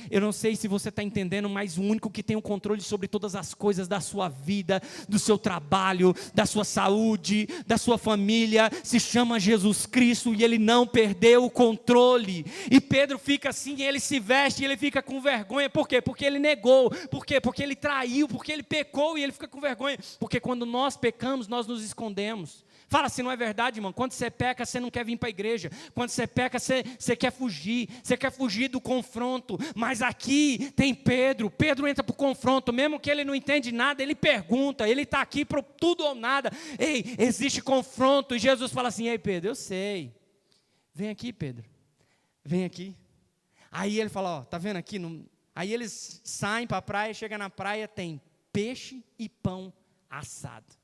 Eu não sei se você está entendendo, mas o único que tem o controle sobre todas as coisas da sua vida, do seu trabalho, da sua saúde, da sua família, se chama Jesus Cristo, e ele não perdeu o controle. E Pedro fica assim, e ele se veste, e ele fica com vergonha. Por quê? Porque ele negou. Por quê? Porque ele traiu, porque ele pecou, e ele fica com vergonha. Porque quando nós pecamos, nós nos escondemos. Fala se não é verdade, irmão. Quando você peca, você não quer vir para a igreja. Quando você peca, você quer fugir. Você quer fugir do confronto. Mas aqui tem Pedro. Pedro entra para o confronto. Mesmo que ele não entende nada, ele pergunta. Ele está aqui para tudo ou nada. Ei, existe confronto. E Jesus fala assim, ei Pedro, eu sei. Vem aqui, Pedro. Vem aqui. Aí ele fala, ó, tá vendo aqui? Aí eles saem para a praia, chega na praia, tem peixe e pão assado.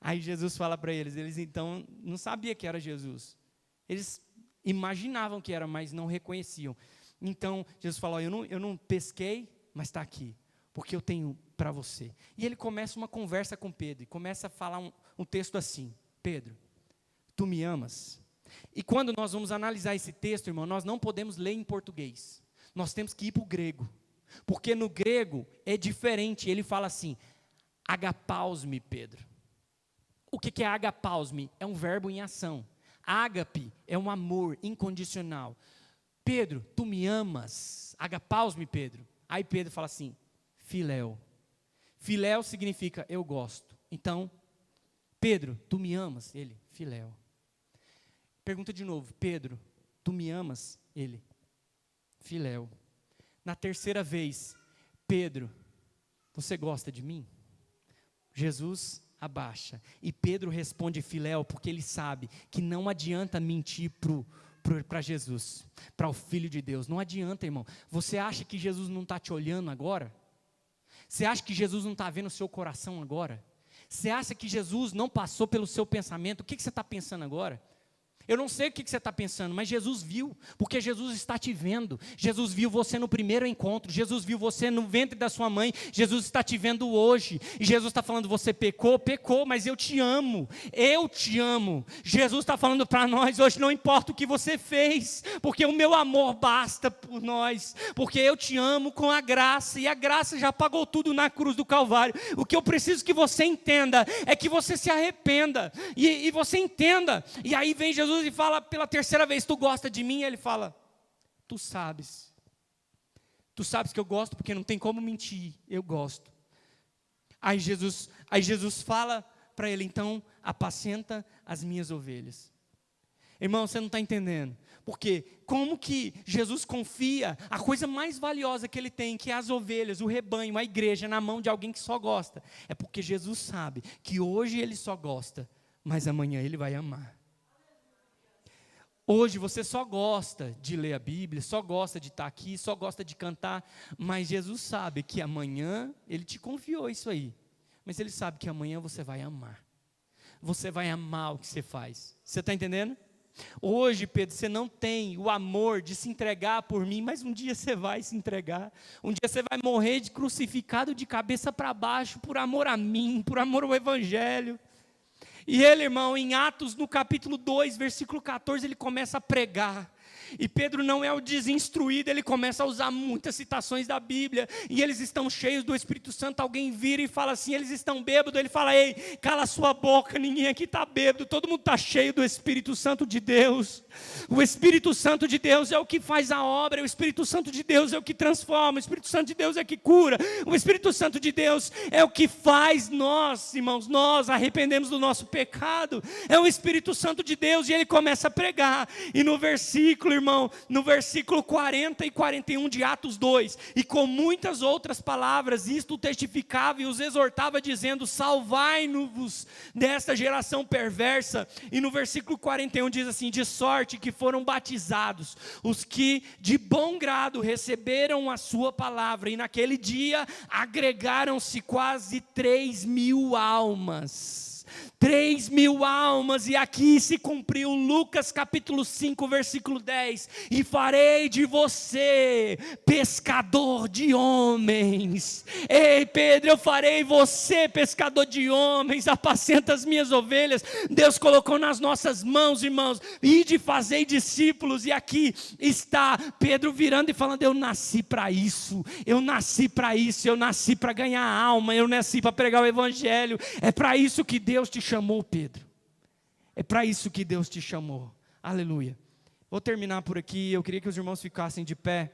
Aí Jesus fala para eles então não sabiam que era Jesus. Eles imaginavam que era, mas não reconheciam. Então Jesus fala, eu não pesquei, mas está aqui, porque eu tenho para você. E ele começa uma conversa com Pedro, e começa a falar um texto assim, Pedro, tu me amas? E quando nós vamos analisar esse texto, irmão, nós não podemos ler em português. Nós temos que ir para o grego, porque no grego é diferente. Ele fala assim, agapaus-me, Pedro. O que é agapaus-me? É um verbo em ação. Ágape é um amor incondicional. Pedro, tu me amas? Agapaus-me, Pedro. Aí Pedro fala assim, filéu. Filéu significa eu gosto. Então, Pedro, tu me amas? Ele, filéu. Pergunta de novo, Pedro, tu me amas? Ele, filéu. Na terceira vez, Pedro, você gosta de mim? Jesus abaixa. E Pedro responde filéu, porque ele sabe que não adianta mentir para Jesus, para o Filho de Deus. Não adianta, irmão. Você acha que Jesus não está te olhando agora? Você acha que Jesus não está vendo o seu coração agora? Você acha que Jesus não passou pelo seu pensamento? O que você está pensando agora? Eu não sei o que você está pensando, mas Jesus viu, porque Jesus está te vendo. Jesus viu você no primeiro encontro, Jesus viu você no ventre da sua mãe, Jesus está te vendo hoje, e Jesus está falando, você pecou, mas eu te amo, Jesus está falando para nós hoje, não importa o que você fez, porque o meu amor basta por nós, porque eu te amo com a graça, e a graça já pagou tudo na cruz do Calvário. O que eu preciso que você entenda, é que você se arrependa, e você entenda, e aí vem Jesus e fala pela terceira vez, tu gosta de mim? E ele fala, tu sabes que eu gosto, porque não tem como mentir, eu gosto. Aí Jesus fala para ele, então, apacenta as minhas ovelhas. Irmão, você não está entendendo, porque como que Jesus confia a coisa mais valiosa que ele tem, que é as ovelhas, o rebanho, a igreja, na mão de alguém que só gosta? É porque Jesus sabe que hoje ele só gosta, mas amanhã ele vai amar. Hoje você só gosta de ler a Bíblia, só gosta de estar aqui, só gosta de cantar, mas Jesus sabe que amanhã, Ele te confiou isso aí, mas Ele sabe que amanhã você vai amar o que você faz. Você está entendendo? Hoje, Pedro, você não tem o amor de se entregar por mim, mas um dia você vai se entregar. Um dia você vai morrer crucificado de cabeça para baixo, por amor a mim, por amor ao Evangelho. E ele, irmão, em Atos, no capítulo 2, versículo 14, ele começa a pregar. E Pedro não é o desinstruído, ele começa a usar muitas citações da Bíblia, e eles estão cheios do Espírito Santo. Alguém vira e fala assim, eles estão bêbados. Ele fala, ei, cala sua boca, ninguém aqui está bêbado, todo mundo está cheio do Espírito Santo de Deus. O Espírito Santo de Deus é o que faz a obra, o Espírito Santo de Deus é o que transforma, o Espírito Santo de Deus é o que cura, o Espírito Santo de Deus é o que faz nós, irmãos, nós arrependemos do nosso pecado. É o Espírito Santo de Deus. E ele começa a pregar, e no versículo, irmão, no versículo 40 e 41 de Atos 2, e com muitas outras palavras, isto testificava e os exortava, dizendo, salvai-nos desta geração perversa. E no versículo 41 diz assim, de sorte que foram batizados os que de bom grado receberam a sua palavra, e naquele dia agregaram-se quase 3.000 almas. 3.000 almas, e aqui se cumpriu Lucas capítulo 5, versículo 10, e farei de você pescador de homens. Ei Pedro, eu farei você pescador de homens, apacenta as minhas ovelhas. Deus colocou nas nossas mãos, irmãos, ide fazer discípulos, e aqui está Pedro virando e falando, eu nasci para isso, eu nasci para isso, eu nasci para ganhar alma, eu nasci para pregar o Evangelho, é para isso que Deus te chamou, Pedro. É para isso que Deus te chamou. Aleluia. Vou terminar por aqui. Eu queria que os irmãos ficassem de pé.